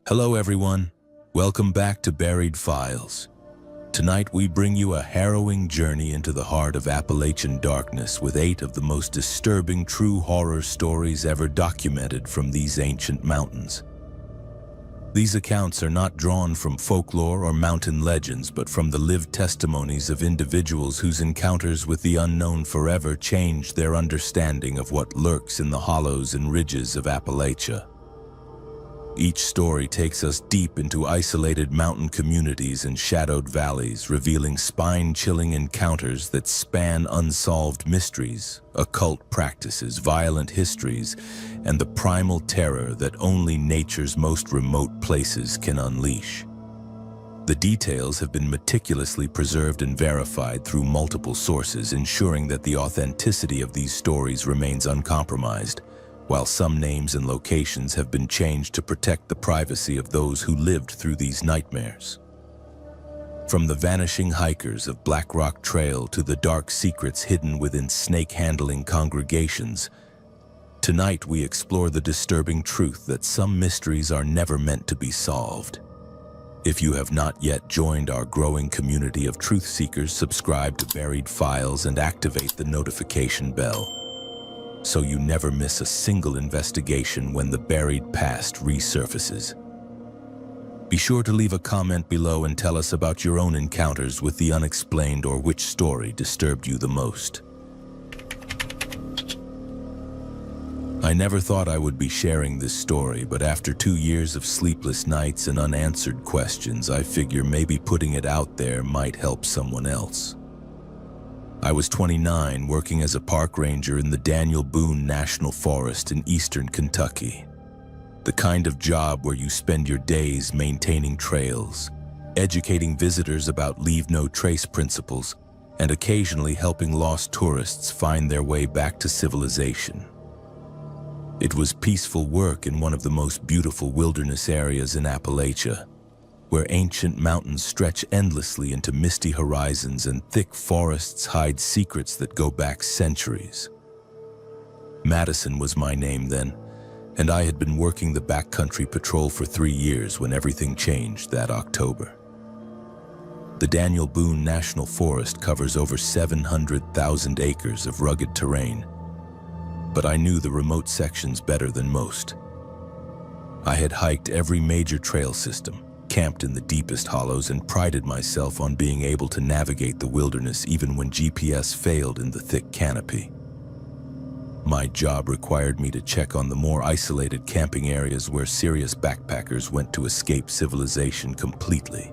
Hello everyone, welcome back to Buried Files. Tonight we bring you a harrowing journey into the heart of Appalachian darkness with 8 of the most disturbing true horror stories ever documented from these ancient mountains. These accounts are not drawn from folklore or mountain legends, but from the lived testimonies of individuals whose encounters with the unknown forever changed their understanding of what lurks in the hollows and ridges of Appalachia. Each story takes us deep into isolated mountain communities and shadowed valleys, revealing spine-chilling encounters that span unsolved mysteries, occult practices, violent histories, and the primal terror that only nature's most remote places can unleash. The details have been meticulously preserved and verified through multiple sources, ensuring that the authenticity of these stories remains uncompromised, while some names and locations have been changed to protect the privacy of those who lived through these nightmares. From the vanishing hikers of Black Rock Trail to the dark secrets hidden within snake-handling congregations, tonight we explore the disturbing truth that some mysteries are never meant to be solved. If you have not yet joined our growing community of truth seekers, subscribe to Buried Files and activate the notification bell, so you never miss a single investigation when the buried past resurfaces. Be sure to leave a comment below and tell us about your own encounters with the unexplained or which story disturbed you the most. I never thought I would be sharing this story, but after 2 years of sleepless nights and unanswered questions, I figure maybe putting it out there might help someone else. I was 29, working as a park ranger in the Daniel Boone National Forest in eastern Kentucky. The kind of job where you spend your days maintaining trails, educating visitors about leave no trace principles, and occasionally helping lost tourists find their way back to civilization. It was peaceful work in one of the most beautiful wilderness areas in Appalachia, where ancient mountains stretch endlessly into misty horizons and thick forests hide secrets that go back centuries. Madison was my name then, and I had been working the backcountry patrol for 3 years when everything changed that October. The Daniel Boone National Forest covers over 700,000 acres of rugged terrain, but I knew the remote sections better than most. I had hiked every major trail system, camped in the deepest hollows, and prided myself on being able to navigate the wilderness even when GPS failed in the thick canopy. My job required me to check on the more isolated camping areas where serious backpackers went to escape civilization completely.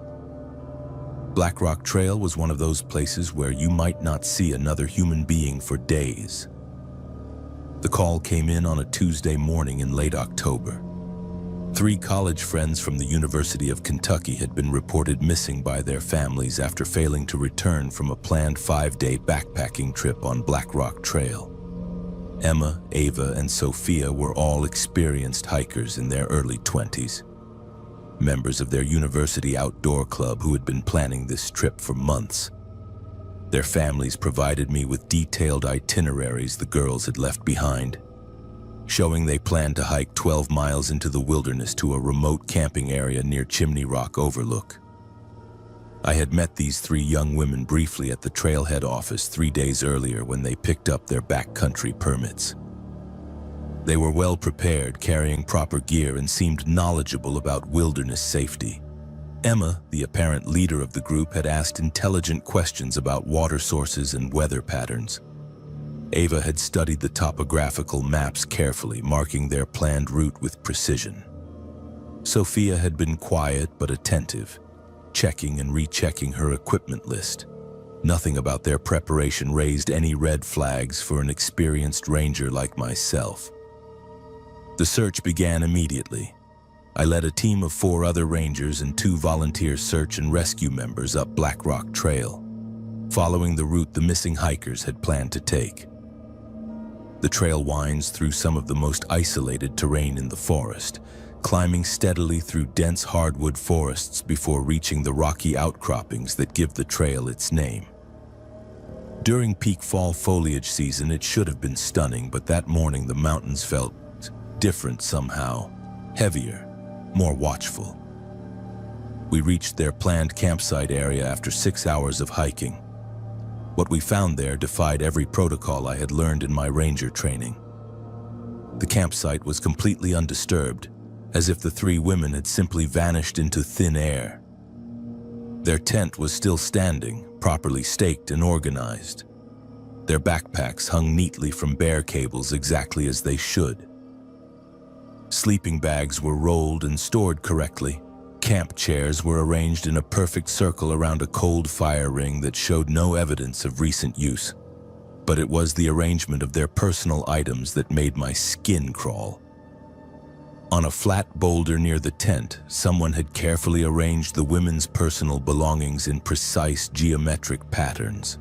Black Rock Trail was one of those places where you might not see another human being for days. The call came in on a Tuesday morning in late October. 3 college friends from the University of Kentucky had been reported missing by their families after failing to return from a planned 5-day backpacking trip on Black Rock Trail. Emma, Ava, and Sophia were all experienced hikers in their early 20s, members of their university outdoor club who had been planning this trip for months. Their families provided me with detailed itineraries the girls had left behind, showing they planned to hike 12 miles into the wilderness to a remote camping area near Chimney Rock Overlook. I had met these 3 young women briefly at the trailhead office 3 days earlier when they picked up their backcountry permits. They were well prepared, carrying proper gear, and seemed knowledgeable about wilderness safety. Emma, the apparent leader of the group, had asked intelligent questions about water sources and weather patterns. Ava had studied the topographical maps carefully, marking their planned route with precision. Sophia had been quiet but attentive, checking and rechecking her equipment list. Nothing about their preparation raised any red flags for an experienced ranger like myself. The search began immediately. I led a team of 4 other rangers and 2 volunteer search and rescue members up Black Rock Trail, following the route the missing hikers had planned to take. The trail winds through some of the most isolated terrain in the forest, climbing steadily through dense hardwood forests before reaching the rocky outcroppings that give the trail its name. During peak fall foliage season, it should have been stunning, but that morning the mountains felt different somehow, heavier, more watchful. We reached their planned campsite area after 6 hours of hiking. What we found there defied every protocol I had learned in my ranger training. The campsite was completely undisturbed, as if the three women had simply vanished into thin air. Their tent was still standing, properly staked and organized. Their backpacks hung neatly from bear cables exactly as they should. Sleeping bags were rolled and stored correctly. Camp chairs were arranged in a perfect circle around a cold fire ring that showed no evidence of recent use. But it was the arrangement of their personal items that made my skin crawl. On a flat boulder near the tent, someone had carefully arranged the women's personal belongings in precise geometric patterns.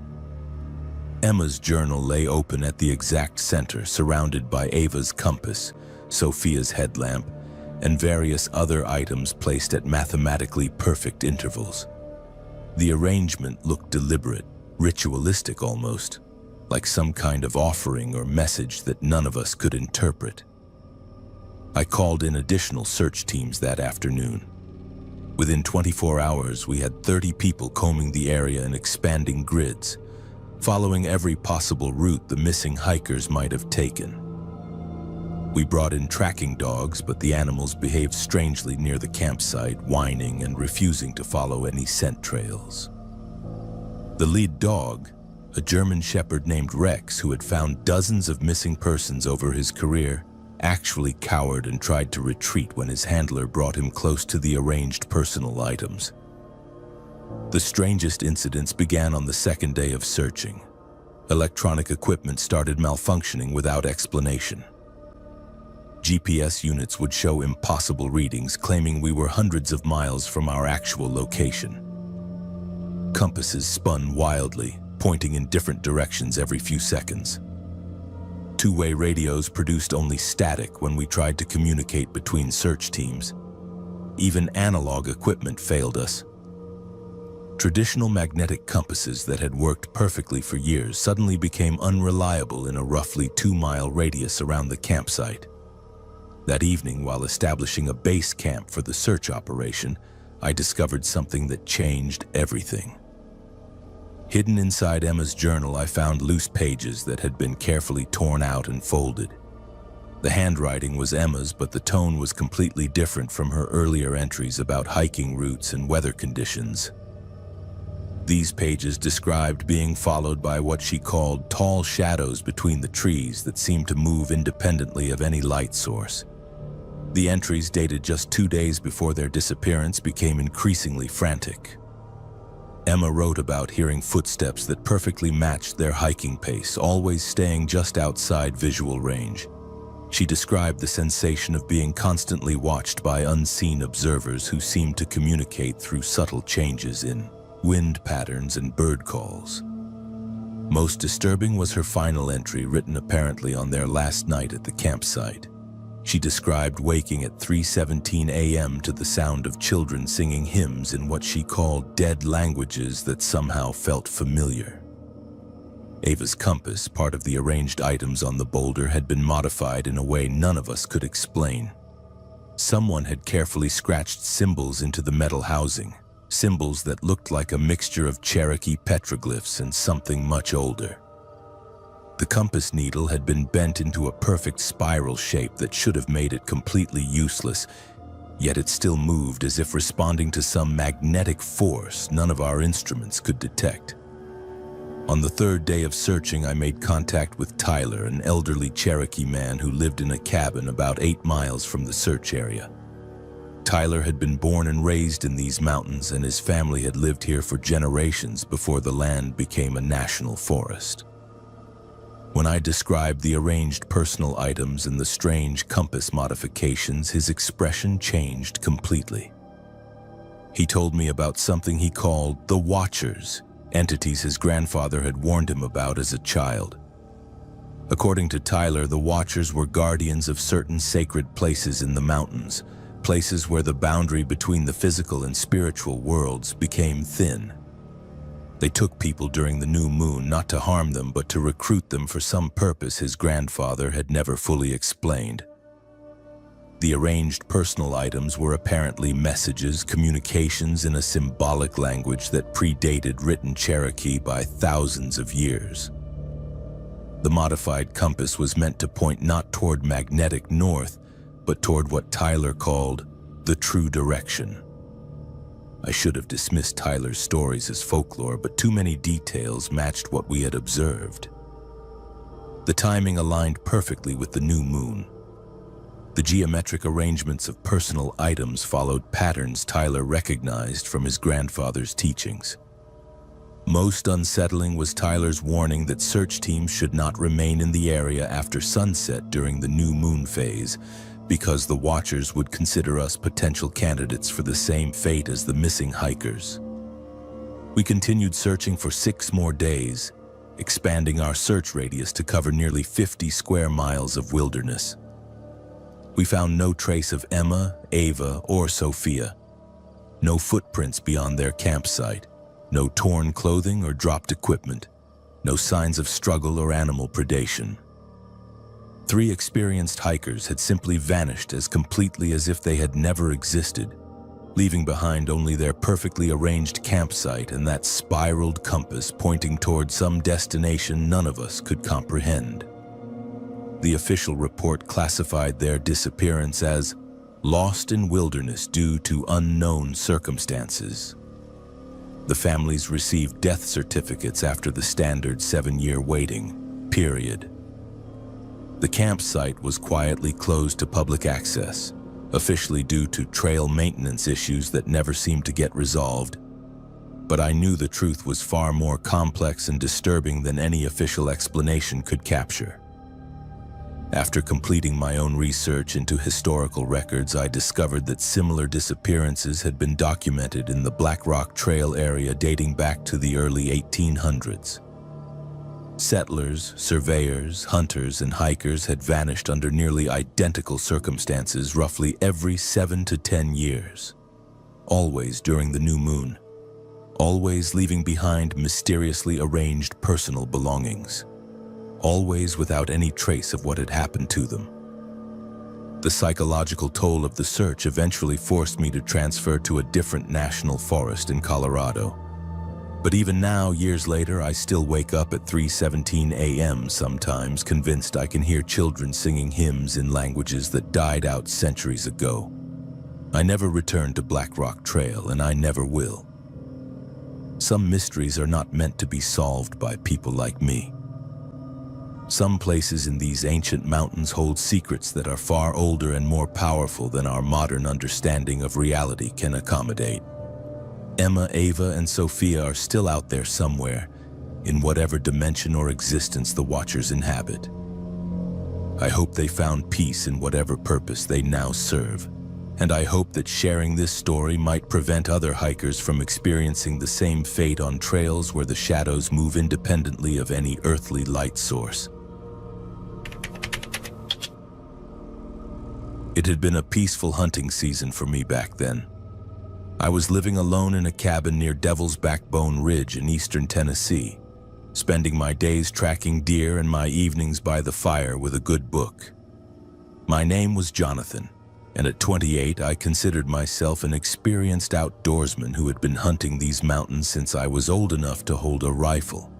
Emma's journal lay open at the exact center, surrounded by Ava's compass, Sophia's headlamp, and various other items placed at mathematically perfect intervals. The arrangement looked deliberate, ritualistic almost, like some kind of offering or message that none of us could interpret. I called in additional search teams that afternoon. Within 24 hours, we had 30 people combing the area in expanding grids, following every possible route the missing hikers might have taken. We brought in tracking dogs, but the animals behaved strangely near the campsite, whining and refusing to follow any scent trails. The lead dog, a German shepherd named Rex, who had found dozens of missing persons over his career, actually cowered and tried to retreat when his handler brought him close to the arranged personal items. The strangest incidents began on the second day of searching. Electronic equipment started malfunctioning without explanation. GPS units would show impossible readings, claiming we were hundreds of miles from our actual location. Compasses spun wildly, pointing in different directions every few seconds. Two-way radios produced only static when we tried to communicate between search teams. Even analog equipment failed us. Traditional magnetic compasses that had worked perfectly for years suddenly became unreliable in a roughly 2-mile radius around the campsite. That evening, while establishing a base camp for the search operation, I discovered something that changed everything. Hidden inside Emma's journal, I found loose pages that had been carefully torn out and folded. The handwriting was Emma's, but the tone was completely different from her earlier entries about hiking routes and weather conditions. These pages described being followed by what she called tall shadows between the trees that seemed to move independently of any light source. The entries, dated just 2 days before their disappearance, became increasingly frantic. Emma wrote about hearing footsteps that perfectly matched their hiking pace, always staying just outside visual range. She described the sensation of being constantly watched by unseen observers who seemed to communicate through subtle changes in wind patterns and bird calls. Most disturbing was her final entry, written apparently on their last night at the campsite. She described waking at 3:17 a.m. to the sound of children singing hymns in what she called dead languages that somehow felt familiar. Ava's compass, part of the arranged items on the boulder, had been modified in a way none of us could explain. Someone had carefully scratched symbols into the metal housing, symbols that looked like a mixture of Cherokee petroglyphs and something much older. The compass needle had been bent into a perfect spiral shape that should have made it completely useless, yet it still moved as if responding to some magnetic force none of our instruments could detect. On the third day of searching, I made contact with Tyler, an elderly Cherokee man who lived in a cabin about 8 miles from the search area. Tyler had been born and raised in these mountains, and his family had lived here for generations before the land became a national forest. When I described the arranged personal items and the strange compass modifications, his expression changed completely. He told me about something he called the Watchers, entities his grandfather had warned him about as a child. According to Tyler, the Watchers were guardians of certain sacred places in the mountains, places where the boundary between the physical and spiritual worlds became thin. They took people during the new moon, not to harm them, but to recruit them for some purpose his grandfather had never fully explained. The arranged personal items were apparently messages, communications in a symbolic language that predated written Cherokee by thousands of years. The modified compass was meant to point not toward magnetic north, but toward what Tyler called the true direction. I should have dismissed Tyler's stories as folklore, but too many details matched what we had observed. The timing aligned perfectly with the new moon. The geometric arrangements of personal items followed patterns Tyler recognized from his grandfather's teachings. Most unsettling was Tyler's warning that search teams should not remain in the area after sunset during the new moon phase, because the watchers would consider us potential candidates for the same fate as the missing hikers. We continued searching for 6 more days, expanding our search radius to cover nearly 50 square miles of wilderness. We found no trace of Emma, Ava, or Sophia. No footprints beyond their campsite. No torn clothing or dropped equipment. No signs of struggle or animal predation. 3 experienced hikers had simply vanished as completely as if they had never existed, leaving behind only their perfectly arranged campsite and that spiraled compass pointing toward some destination none of us could comprehend. The official report classified their disappearance as lost in wilderness due to unknown circumstances. The families received death certificates after the standard 7-year waiting period. The campsite was quietly closed to public access, officially due to trail maintenance issues that never seemed to get resolved. But I knew the truth was far more complex and disturbing than any official explanation could capture. After completing my own research into historical records, I discovered that similar disappearances had been documented in the Black Rock Trail area dating back to the early 1800s. Settlers, surveyors, hunters, and hikers had vanished under nearly identical circumstances roughly every 7 to 10 years. Always during the new moon. Always leaving behind mysteriously arranged personal belongings. Always without any trace of what had happened to them. The psychological toll of the search eventually forced me to transfer to a different national forest in Colorado. But even now, years later, I still wake up at 3:17 a.m. sometimes, convinced I can hear children singing hymns in languages that died out centuries ago. I never returned to Black Rock Trail, and I never will. Some mysteries are not meant to be solved by people like me. Some places in these ancient mountains hold secrets that are far older and more powerful than our modern understanding of reality can accommodate. Emma, Ava, and Sophia are still out there somewhere, in whatever dimension or existence the Watchers inhabit. I hope they found peace in whatever purpose they now serve, and I hope that sharing this story might prevent other hikers from experiencing the same fate on trails where the shadows move independently of any earthly light source. It had been a peaceful hunting season for me back then. I was living alone in a cabin near Devil's Backbone Ridge in eastern Tennessee, spending my days tracking deer and my evenings by the fire with a good book. My name was Jonathan, and at 28 I considered myself an experienced outdoorsman who had been hunting these mountains since I was old enough to hold a rifle.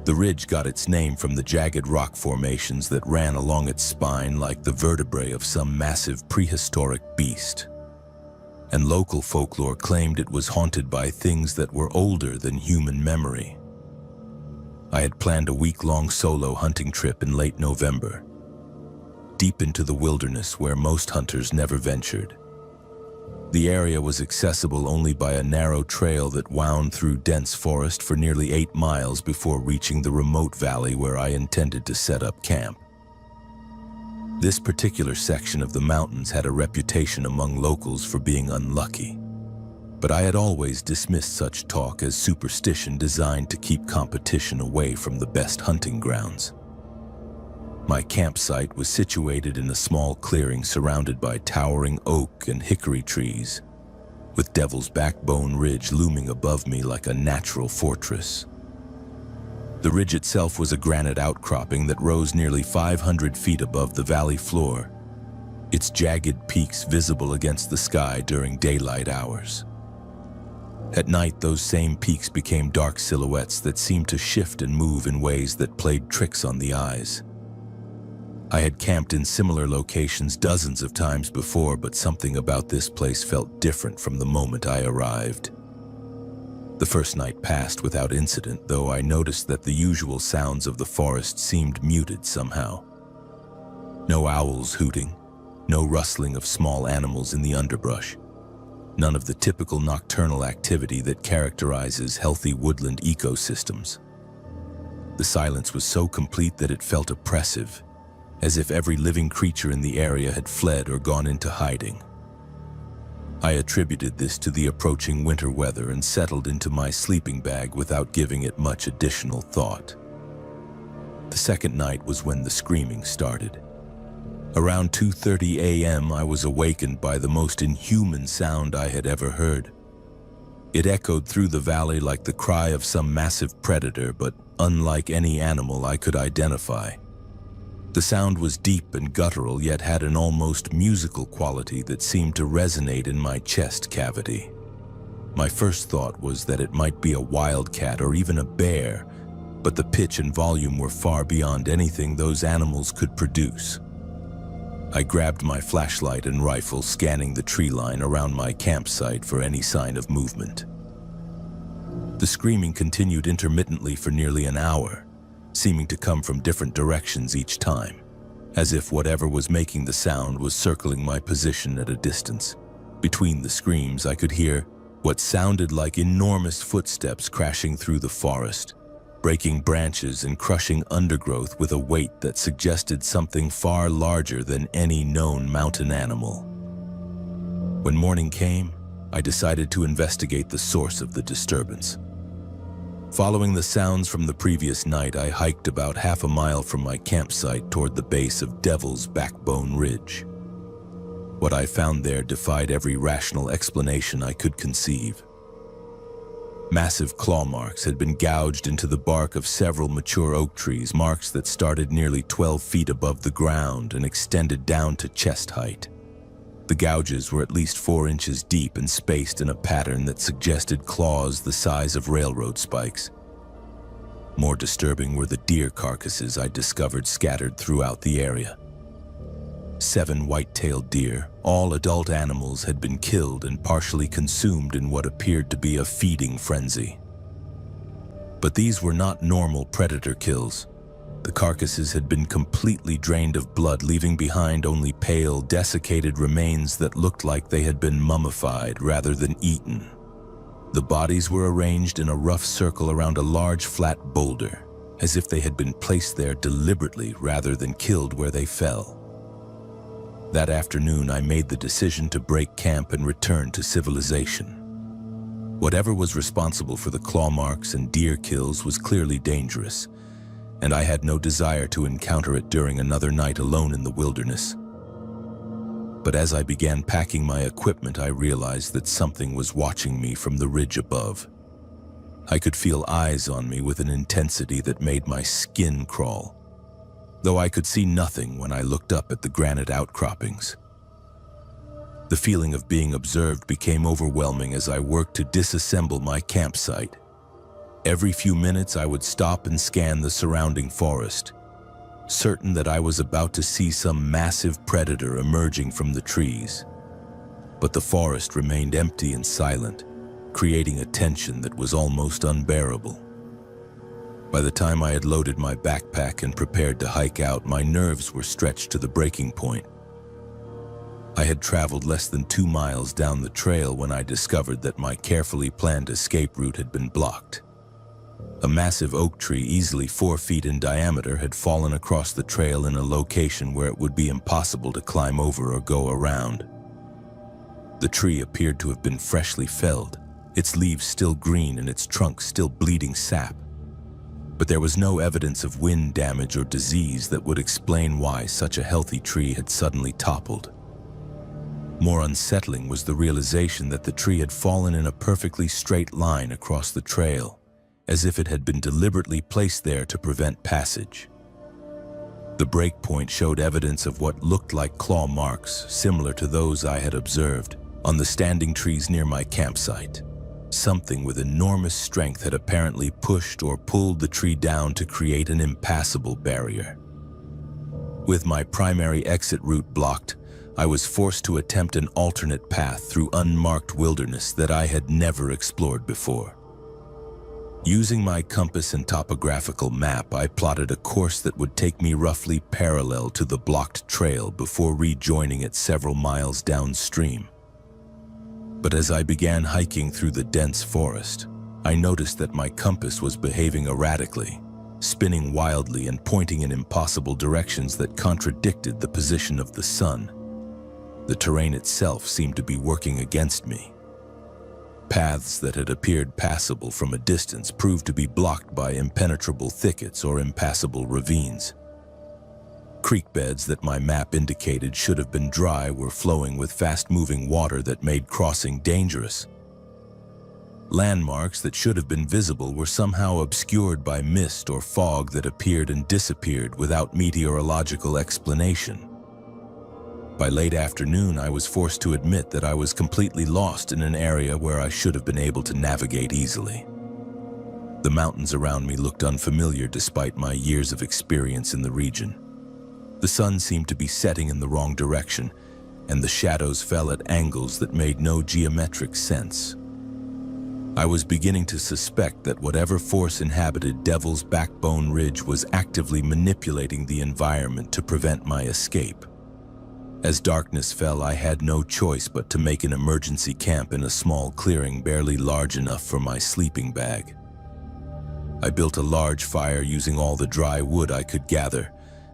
The ridge got its name from the jagged rock formations that ran along its spine like the vertebrae of some massive prehistoric beast. And local folklore claimed it was haunted by things that were older than human memory. I had planned a week-long solo hunting trip in late November, deep into the wilderness where most hunters never ventured. The area was accessible only by a narrow trail that wound through dense forest for nearly 8 miles before reaching the remote valley where I intended to set up camp. This particular section of the mountains had a reputation among locals for being unlucky, but I had always dismissed such talk as superstition designed to keep competition away from the best hunting grounds. My campsite was situated in a small clearing surrounded by towering oak and hickory trees, with Devil's Backbone Ridge looming above me like a natural fortress. The ridge itself was a granite outcropping that rose nearly 500 feet above the valley floor, its jagged peaks visible against the sky during daylight hours. At night, those same peaks became dark silhouettes that seemed to shift and move in ways that played tricks on the eyes. I had camped in similar locations dozens of times before, but something about this place felt different from the moment I arrived. The first night passed without incident, though I noticed that the usual sounds of the forest seemed muted somehow. No owls hooting, no rustling of small animals in the underbrush, none of the typical nocturnal activity that characterizes healthy woodland ecosystems. The silence was so complete that it felt oppressive, as if every living creature in the area had fled or gone into hiding. I attributed this to the approaching winter weather and settled into my sleeping bag without giving it much additional thought. The second night was when the screaming started. Around 2:30 a.m., I was awakened by the most inhuman sound I had ever heard. It echoed through the valley like the cry of some massive predator, but unlike any animal I could identify. The sound was deep and guttural, yet had an almost musical quality that seemed to resonate in my chest cavity. My first thought was that it might be a wildcat or even a bear, but the pitch and volume were far beyond anything those animals could produce. I grabbed my flashlight and rifle, scanning the tree line around my campsite for any sign of movement. The screaming continued intermittently for nearly an hour, seeming to come from different directions each time, as if whatever was making the sound was circling my position at a distance. Between the screams, I could hear what sounded like enormous footsteps crashing through the forest, breaking branches and crushing undergrowth with a weight that suggested something far larger than any known mountain animal. When morning came, I decided to investigate the source of the disturbance. Following the sounds from the previous night, I hiked about half a mile from my campsite toward the base of Devil's Backbone Ridge. What I found there defied every rational explanation I could conceive. Massive claw marks had been gouged into the bark of several mature oak trees, marks that started nearly 12 feet above the ground and extended down to chest height. The gouges were at least 4 inches deep and spaced in a pattern that suggested claws the size of railroad spikes. More disturbing were the deer carcasses I discovered scattered throughout the area. 7 white-tailed deer, all adult animals, had been killed and partially consumed in what appeared to be a feeding frenzy. But these were not normal predator kills. The carcasses had been completely drained of blood, leaving behind only pale, desiccated remains that looked like they had been mummified rather than eaten. The bodies were arranged in a rough circle around a large flat boulder, as if they had been placed there deliberately rather than killed where they fell. That afternoon, I made the decision to break camp and return to civilization. Whatever was responsible for the claw marks and deer kills was clearly dangerous, and I had no desire to encounter it during another night alone in the wilderness. But as I began packing my equipment, I realized that something was watching me from the ridge above. I could feel eyes on me with an intensity that made my skin crawl, though I could see nothing when I looked up at the granite outcroppings. The feeling of being observed became overwhelming as I worked to disassemble my campsite. Every few minutes, I would stop and scan the surrounding forest, certain that I was about to see some massive predator emerging from the trees. But the forest remained empty and silent, creating a tension that was almost unbearable. By the time I had loaded my backpack and prepared to hike out, my nerves were stretched to the breaking point. I had traveled less than 2 miles down the trail when I discovered that my carefully planned escape route had been blocked. A massive oak tree, easily 4 feet in diameter, had fallen across the trail in a location where it would be impossible to climb over or go around. The tree appeared to have been freshly felled, its leaves still green and its trunk still bleeding sap. But there was no evidence of wind damage or disease that would explain why such a healthy tree had suddenly toppled. More unsettling was the realization that the tree had fallen in a perfectly straight line across the trail, as if it had been deliberately placed there to prevent passage. The breakpoint showed evidence of what looked like claw marks, similar to those I had observed on the standing trees near my campsite. Something with enormous strength had apparently pushed or pulled the tree down to create an impassable barrier. With my primary exit route blocked, I was forced to attempt an alternate path through unmarked wilderness that I had never explored before. Using my compass and topographical map, I plotted a course that would take me roughly parallel to the blocked trail before rejoining it several miles downstream. But as I began hiking through the dense forest, I noticed that my compass was behaving erratically, spinning wildly and pointing in impossible directions that contradicted the position of the sun. The terrain itself seemed to be working against me. Paths that had appeared passable from a distance proved to be blocked by impenetrable thickets or impassable ravines. Creek beds that my map indicated should have been dry were flowing with fast-moving water that made crossing dangerous. Landmarks that should have been visible were somehow obscured by mist or fog that appeared and disappeared without meteorological explanation. By late afternoon, I was forced to admit that I was completely lost in an area where I should have been able to navigate easily. The mountains around me looked unfamiliar despite my years of experience in the region. The sun seemed to be setting in the wrong direction, and the shadows fell at angles that made no geometric sense. I was beginning to suspect that whatever force inhabited Devil's Backbone Ridge was actively manipulating the environment to prevent my escape. As darkness fell, I had no choice but to make an emergency camp in a small clearing barely large enough for my sleeping bag. I built a large fire using all the dry wood I could gather,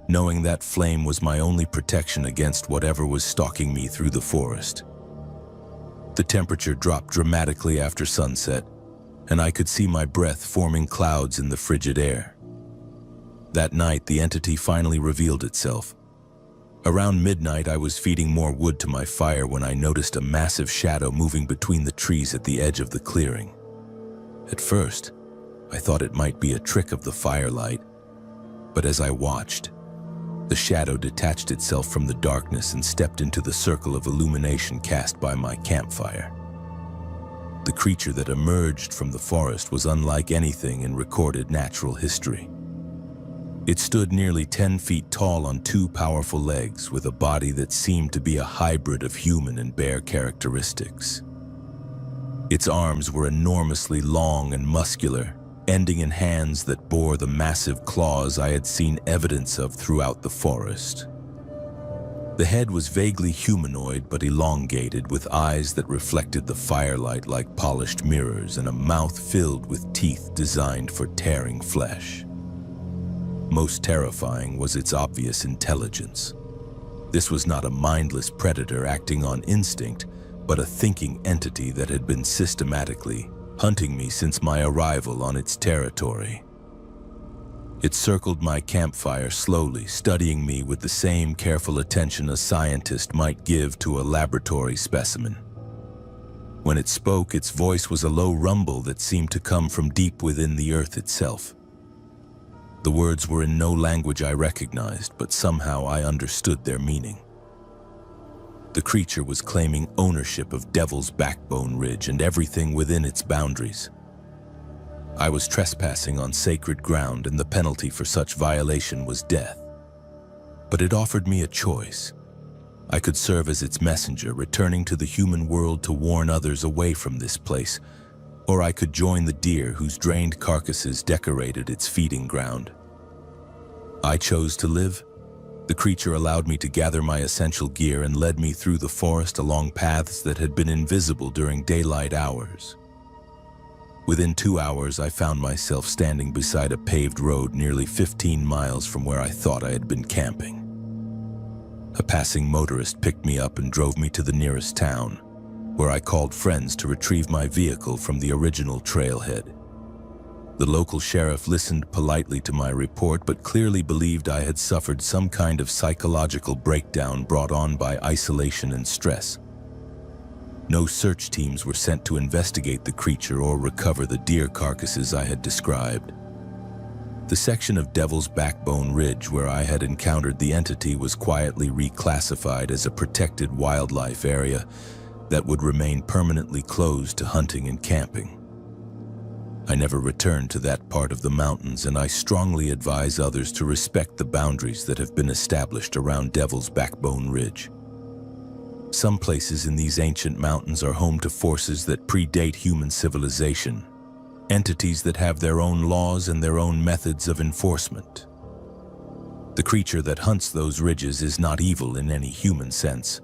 knowing that flame was my only protection against whatever was stalking me through the forest. The temperature dropped dramatically after sunset, and I could see my breath forming clouds in the frigid air. That night, the entity finally revealed itself. Around midnight, I was feeding more wood to my fire when I noticed a massive shadow moving between the trees at the edge of the clearing. At first, I thought it might be a trick of the firelight, but as I watched, the shadow detached itself from the darkness and stepped into the circle of illumination cast by my campfire. The creature that emerged from the forest was unlike anything in recorded natural history. It stood nearly 10 feet tall on two powerful legs, with a body that seemed to be a hybrid of human and bear characteristics. Its arms were enormously long and muscular, ending in hands that bore the massive claws I had seen evidence of throughout the forest. The head was vaguely humanoid but elongated, with eyes that reflected the firelight like polished mirrors and a mouth filled with teeth designed for tearing flesh. Most terrifying was its obvious intelligence. This was not a mindless predator acting on instinct, but a thinking entity that had been systematically hunting me since my arrival on its territory. It circled my campfire slowly, studying me with the same careful attention a scientist might give to a laboratory specimen. When it spoke, its voice was a low rumble that seemed to come from deep within the earth itself. The words were in no language I recognized, but somehow I understood their meaning. The creature was claiming ownership of Devil's Backbone Ridge and everything within its boundaries. I was trespassing on sacred ground, and the penalty for such violation was death. But it offered me a choice. I could serve as its messenger, returning to the human world to warn others away from this place, or I could join the deer whose drained carcasses decorated its feeding ground. I chose to live. The creature allowed me to gather my essential gear and led me through the forest along paths that had been invisible during daylight hours. Within 2 hours, I found myself standing beside a paved road nearly 15 miles from where I thought I had been camping. A passing motorist picked me up and drove me to the nearest town, where I called friends to retrieve my vehicle from the original trailhead. The local sheriff listened politely to my report, but clearly believed I had suffered some kind of psychological breakdown brought on by isolation and stress. No search teams were sent to investigate the creature or recover the deer carcasses I had described. The section of Devil's Backbone Ridge where I had encountered the entity was quietly reclassified as a protected wildlife area that would remain permanently closed to hunting and camping. I never returned to that part of the mountains, and I strongly advise others to respect the boundaries that have been established around Devil's Backbone Ridge. Some places in these ancient mountains are home to forces that predate human civilization, entities that have their own laws and their own methods of enforcement. The creature that hunts those ridges is not evil in any human sense,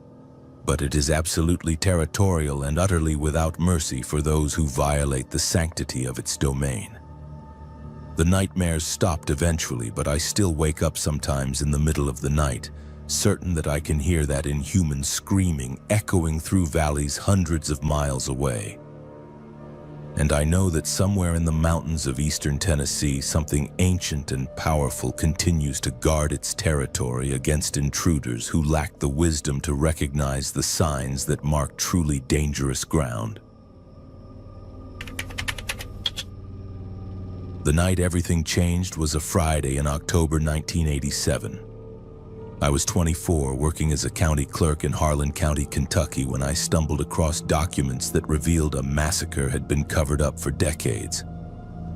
but it is absolutely territorial and utterly without mercy for those who violate the sanctity of its domain. The nightmares stopped eventually, but I still wake up sometimes in the middle of the night, certain that I can hear that inhuman screaming echoing through valleys hundreds of miles away. And I know that somewhere in the mountains of eastern Tennessee, something ancient and powerful continues to guard its territory against intruders who lack the wisdom to recognize the signs that mark truly dangerous ground. The night everything changed was a Friday in October 1987. I was 24, working as a county clerk in Harlan County, Kentucky, when I stumbled across documents that revealed a massacre had been covered up for decades.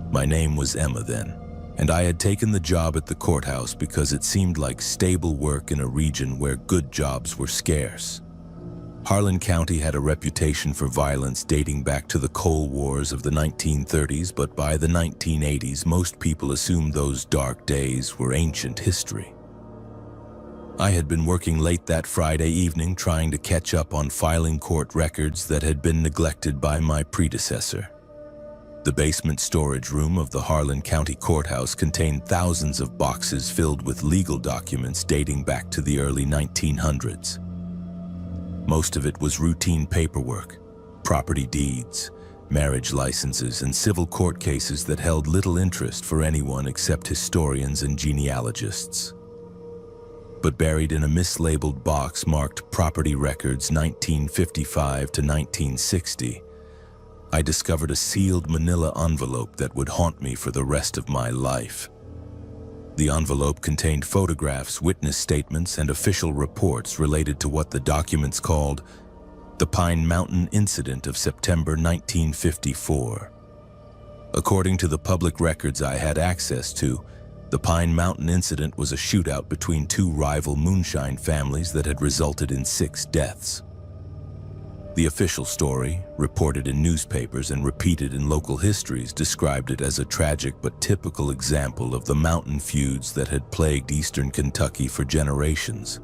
My name was Emma then, and I had taken the job at the courthouse because it seemed like stable work in a region where good jobs were scarce. Harlan County had a reputation for violence dating back to the Coal Wars of the 1930s, but by the 1980s, most people assumed those dark days were ancient history. I had been working late that Friday evening trying to catch up on filing court records that had been neglected by my predecessor. The basement storage room of the Harlan County Courthouse contained thousands of boxes filled with legal documents dating back to the early 1900s. Most of it was routine paperwork, property deeds, marriage licenses, and civil court cases that held little interest for anyone except historians and genealogists. But buried in a mislabeled box marked Property Records 1955 to 1960, I discovered a sealed manila envelope that would haunt me for the rest of my life. The envelope contained photographs, witness statements, and official reports related to what the documents called the Pine Mountain Incident of September 1954. According to the public records I had access to, the Pine Mountain Incident was a shootout between two rival moonshine families that had resulted in 6 deaths. The official story, reported in newspapers and repeated in local histories, described it as a tragic but typical example of the mountain feuds that had plagued eastern Kentucky for generations.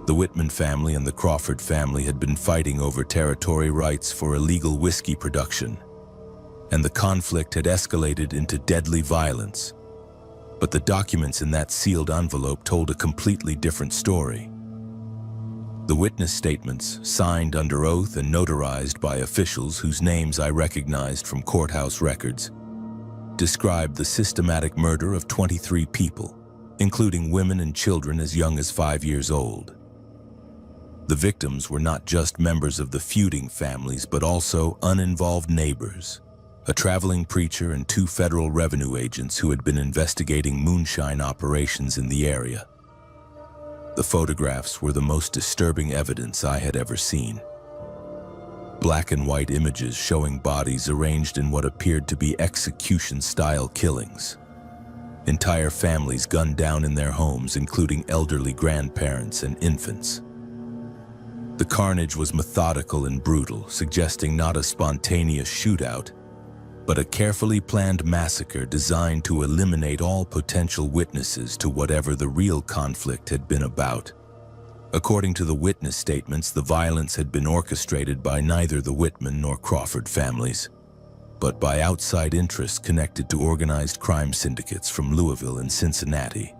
The Whitman family and the Crawford family had been fighting over territory rights for illegal whiskey production, and the conflict had escalated into deadly violence. But the documents in that sealed envelope told a completely different story. The witness statements, signed under oath and notarized by officials whose names I recognized from courthouse records, described the systematic murder of 23 people, including women and children as young as 5 years old. The victims were not just members of the feuding families, but also uninvolved neighbors, a traveling preacher, and 2 federal revenue agents who had been investigating moonshine operations in the area. The photographs were the most disturbing evidence I had ever seen. Black and white images showing bodies arranged in what appeared to be execution-style killings. Entire families gunned down in their homes, including elderly grandparents and infants. The carnage was methodical and brutal, suggesting not a spontaneous shootout, but a carefully planned massacre designed to eliminate all potential witnesses to whatever the real conflict had been about. According to the witness statements, the violence had been orchestrated by neither the Whitman nor Crawford families, but by outside interests connected to organized crime syndicates from Louisville and Cincinnati.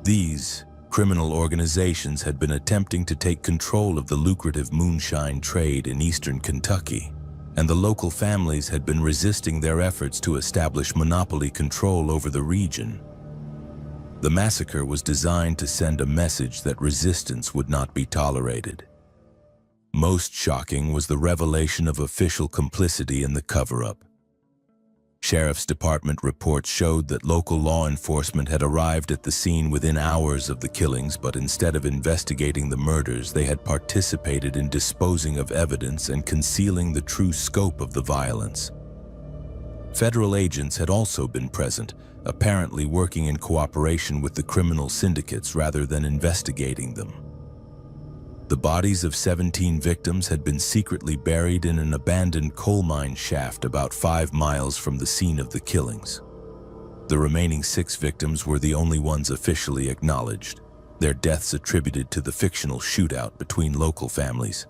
These criminal organizations had been attempting to take control of the lucrative moonshine trade in eastern Kentucky, and the local families had been resisting their efforts to establish monopoly control over the region. The massacre was designed to send a message that resistance would not be tolerated. Most shocking was the revelation of official complicity in the cover-up. Sheriff's Department reports showed that local law enforcement had arrived at the scene within hours of the killings, but instead of investigating the murders, they had participated in disposing of evidence and concealing the true scope of the violence. Federal agents had also been present, apparently working in cooperation with the criminal syndicates rather than investigating them. The bodies of 17 victims had been secretly buried in an abandoned coal mine shaft about 5 miles from the scene of the killings. The remaining 6 victims were the only ones officially acknowledged, their deaths attributed to the fictional shootout between local families.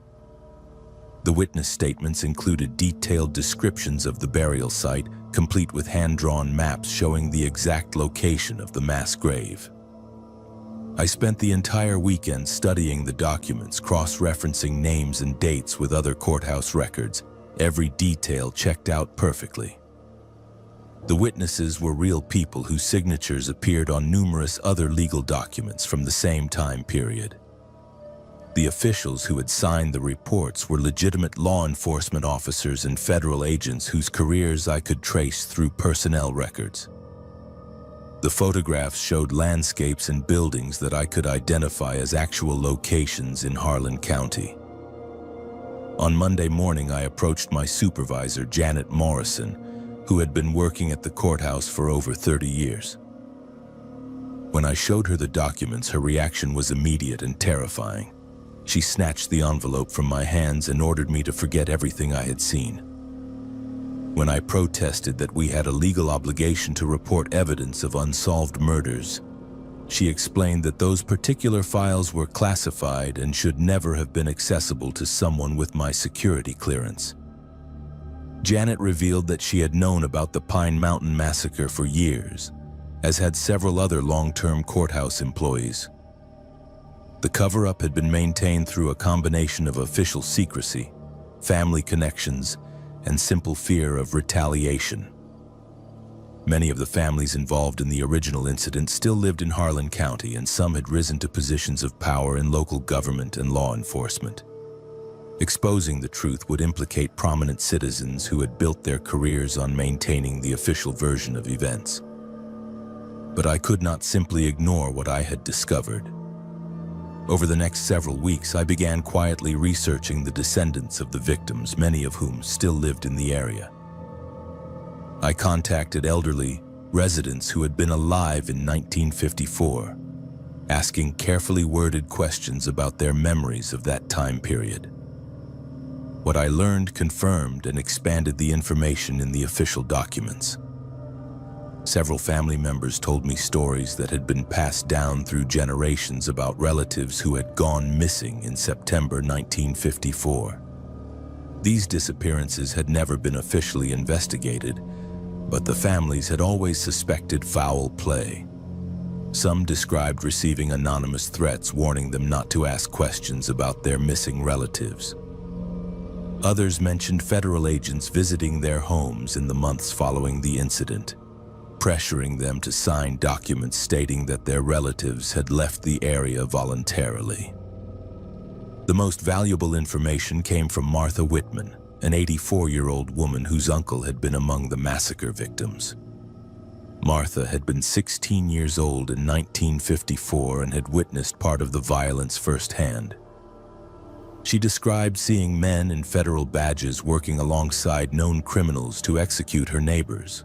The witness statements included detailed descriptions of the burial site, complete with hand-drawn maps showing the exact location of the mass grave. I spent the entire weekend studying the documents, cross-referencing names and dates with other courthouse records, every detail checked out perfectly. The witnesses were real people whose signatures appeared on numerous other legal documents from the same time period. The officials who had signed the reports were legitimate law enforcement officers and federal agents whose careers I could trace through personnel records. The photographs showed landscapes and buildings that I could identify as actual locations in Harlan County. On Monday morning, I approached my supervisor, Janet Morrison, who had been working at the courthouse for over 30 years. When I showed her the documents, her reaction was immediate and terrifying. She snatched the envelope from my hands and ordered me to forget everything I had seen. When I protested that we had a legal obligation to report evidence of unsolved murders, she explained that those particular files were classified and should never have been accessible to someone with my security clearance. Janet revealed that she had known about the Pine Mountain Massacre for years, as had several other long-term courthouse employees. The cover-up had been maintained through a combination of official secrecy, family connections, and simple fear of retaliation. Many of the families involved in the original incident still lived in Harlan County, and some had risen to positions of power in local government and law enforcement. Exposing the truth would implicate prominent citizens who had built their careers on maintaining the official version of events. But I could not simply ignore what I had discovered. Over the next several weeks, I began quietly researching the descendants of the victims, many of whom still lived in the area. I contacted elderly residents who had been alive in 1954, asking carefully worded questions about their memories of that time period. What I learned confirmed and expanded the information in the official documents. Several family members told me stories that had been passed down through generations about relatives who had gone missing in September 1954. These disappearances had never been officially investigated, but the families had always suspected foul play. Some described receiving anonymous threats warning them not to ask questions about their missing relatives. Others mentioned federal agents visiting their homes in the months following the incident, pressuring them to sign documents stating that their relatives had left the area voluntarily. The most valuable information came from Martha Whitman, an 84-year-old woman whose uncle had been among the massacre victims. Martha had been 16 years old in 1954 and had witnessed part of the violence firsthand. She described seeing men in federal badges working alongside known criminals to execute her neighbors.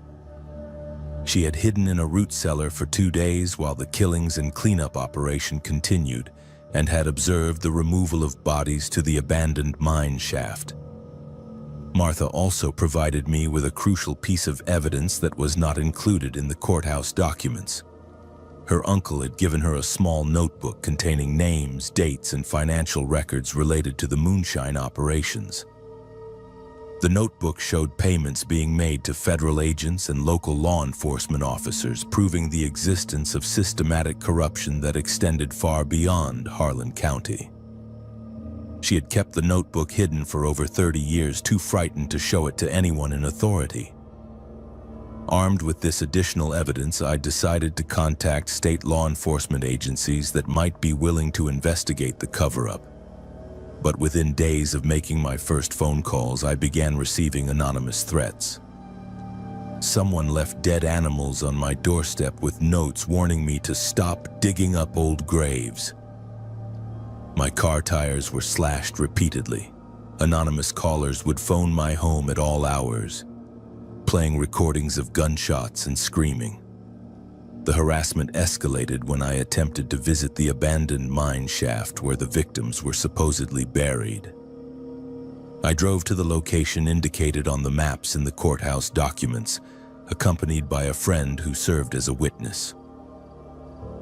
She had hidden in a root cellar for 2 days while the killings and cleanup operation continued, and had observed the removal of bodies to the abandoned mine shaft. Martha also provided me with a crucial piece of evidence that was not included in the courthouse documents. Her uncle had given her a small notebook containing names, dates, and financial records related to the moonshine operations. The notebook showed payments being made to federal agents and local law enforcement officers, proving the existence of systematic corruption that extended far beyond Harlan County. She had kept the notebook hidden for over 30 years, too frightened to show it to anyone in authority. Armed with this additional evidence, I decided to contact state law enforcement agencies that might be willing to investigate the cover-up. But within days of making my first phone calls, I began receiving anonymous threats. someone left dead animals on my doorstep with notes warning me to stop digging up old graves. My car tires were slashed repeatedly. Anonymous callers would phone my home at all hours, playing recordings of gunshots and screaming. The harassment escalated when I attempted to visit the abandoned mine shaft where the victims were supposedly buried. I drove to the location indicated on the maps in the courthouse documents, accompanied by a friend who served as a witness.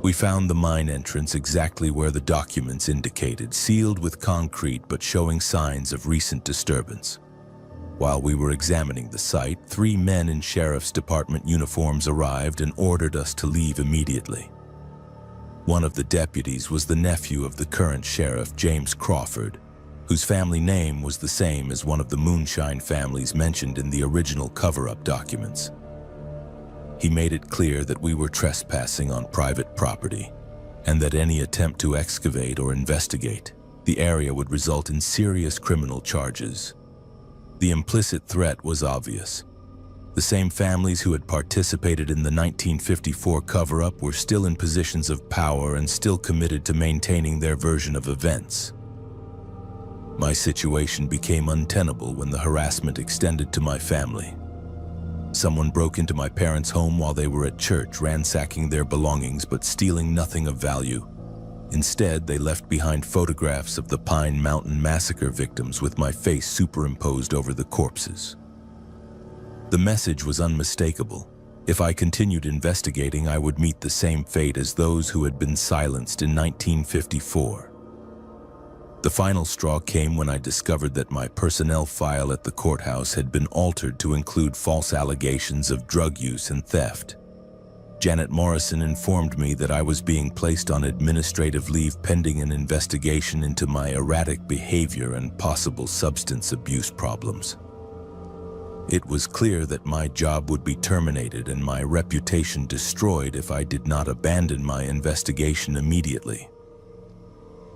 We found the mine entrance exactly where the documents indicated, sealed with concrete but showing signs of recent disturbance. While we were examining the site, 3 men in Sheriff's Department uniforms arrived and ordered us to leave immediately. One of the deputies was the nephew of the current sheriff, James Crawford, whose family name was the same as one of the Moonshine families mentioned in the original cover-up documents. He made it clear that we were trespassing on private property, and that any attempt to excavate or investigate the area would result in serious criminal charges. The implicit threat was obvious. The same families who had participated in the 1954 cover-up were still in positions of power and still committed to maintaining their version of events. My situation became untenable when the harassment extended to my family. Someone broke into my parents' home while they were at church, ransacking their belongings but stealing nothing of value. Instead, they left behind photographs of the Pine Mountain Massacre victims with my face superimposed over the corpses. The message was unmistakable. If I continued investigating, I would meet the same fate as those who had been silenced in 1954. The final straw came when I discovered that my personnel file at the courthouse had been altered to include false allegations of drug use and theft. Janet Morrison informed me that I was being placed on administrative leave pending an investigation into my erratic behavior and possible substance abuse problems. It was clear that my job would be terminated and my reputation destroyed if I did not abandon my investigation immediately.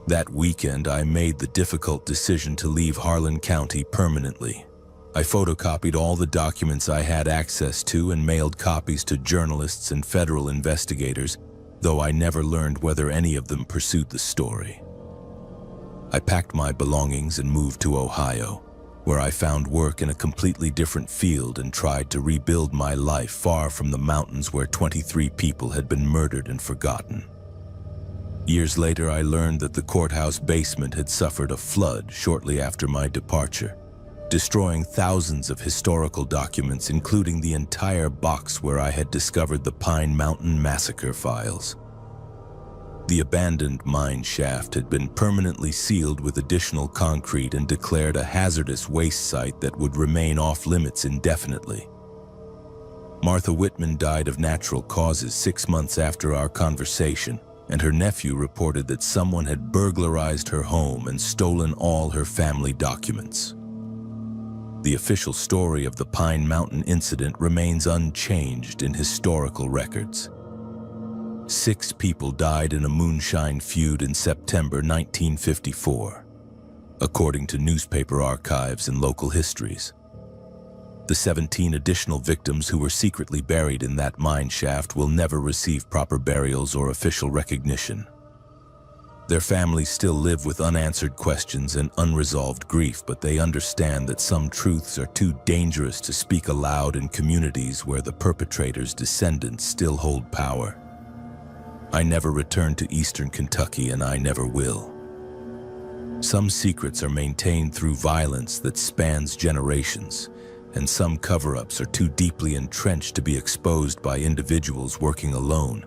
That weekend, I made the difficult decision to leave Harlan County permanently. I photocopied all the documents I had access to and mailed copies to journalists and federal investigators, though I never learned whether any of them pursued the story. I packed my belongings and moved to Ohio, where I found work in a completely different field and tried to rebuild my life far from the mountains where 23 people had been murdered and forgotten. Years later, I learned that the courthouse basement had suffered a flood shortly after my departure, destroying thousands of historical documents, including the entire box where I had discovered the Pine Mountain Massacre files. The abandoned mine shaft had been permanently sealed with additional concrete and declared a hazardous waste site that would remain off-limits indefinitely. Martha Whitman died of natural causes 6 months after our conversation, and her nephew reported that someone had burglarized her home and stolen all her family documents. The official story of the Pine Mountain incident remains unchanged in historical records. 6 people died in a moonshine feud in September 1954, according to newspaper archives and local histories. The 17 additional victims who were secretly buried in that mine shaft will never receive proper burials or official recognition. Their families still live with unanswered questions and unresolved grief, but they understand that some truths are too dangerous to speak aloud in communities where the perpetrators' descendants still hold power. I never returned to Eastern Kentucky, and I never will. Some secrets are maintained through violence that spans generations, and some cover-ups are too deeply entrenched to be exposed by individuals working alone.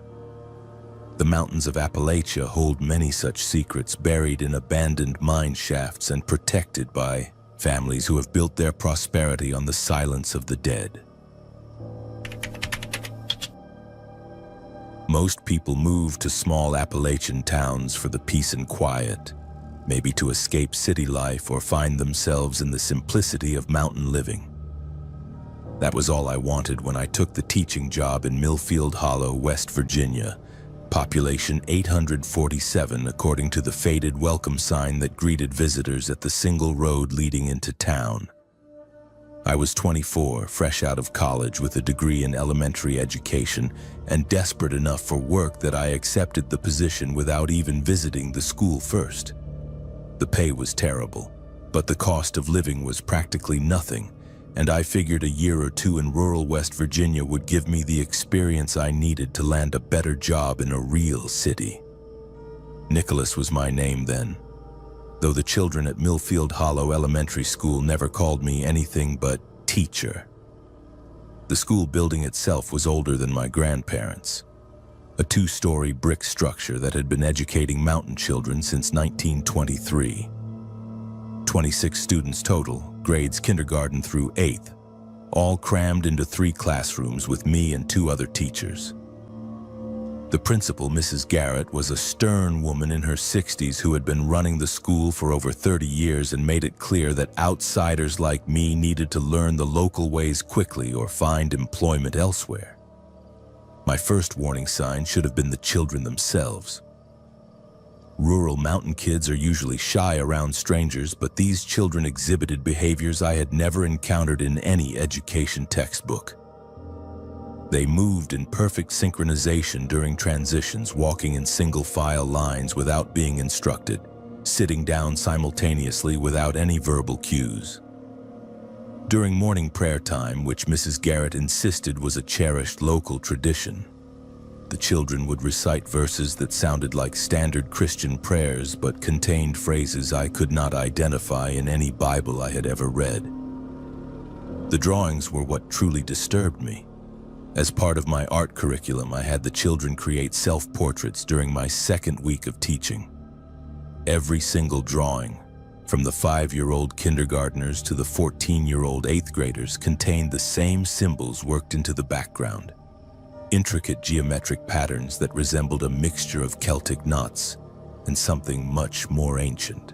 The mountains of Appalachia hold many such secrets buried in abandoned mine shafts and protected by families who have built their prosperity on the silence of the dead. Most people move to small Appalachian towns for the peace and quiet, maybe to escape city life or find themselves in the simplicity of mountain living. That was all I wanted when I took the teaching job in Millfield Hollow, West Virginia, population 847 according to the faded welcome sign that greeted visitors at the single road leading into town. I was 24, fresh out of college with a degree in elementary education, and desperate enough for work that I accepted the position without even visiting the school first. The pay was terrible, but the cost of living was practically nothing, and I figured a year or two in rural West Virginia would give me the experience I needed to land a better job in a real city. Nicholas was my name then, though the children at Millfield Hollow Elementary School never called me anything but teacher. The school building itself was older than my grandparents, a two-story brick structure that had been educating mountain children since 1923. 26 students total, grades kindergarten through 8th, all crammed into 3 classrooms with me and 2 other teachers. The principal, Mrs. Garrett, was a stern woman in her 60s who had been running the school for over 30 years and made it clear that outsiders like me needed to learn the local ways quickly or find employment elsewhere. My first warning sign should have been the children themselves. Rural mountain kids are usually shy around strangers, but these children exhibited behaviors I had never encountered in any education textbook. They moved in perfect synchronization during transitions, walking in single-file lines without being instructed, sitting down simultaneously without any verbal cues. During morning prayer time, which Mrs. Garrett insisted was a cherished local tradition, the children would recite verses that sounded like standard Christian prayers but contained phrases I could not identify in any Bible I had ever read. The drawings were what truly disturbed me. As part of my art curriculum, I had the children create self-portraits during my second week of teaching. Every single drawing, from the 5-year-old kindergartners to the 14-year-old 8th graders, contained the same symbols worked into the background. Intricate geometric patterns that resembled a mixture of Celtic knots and something much more ancient.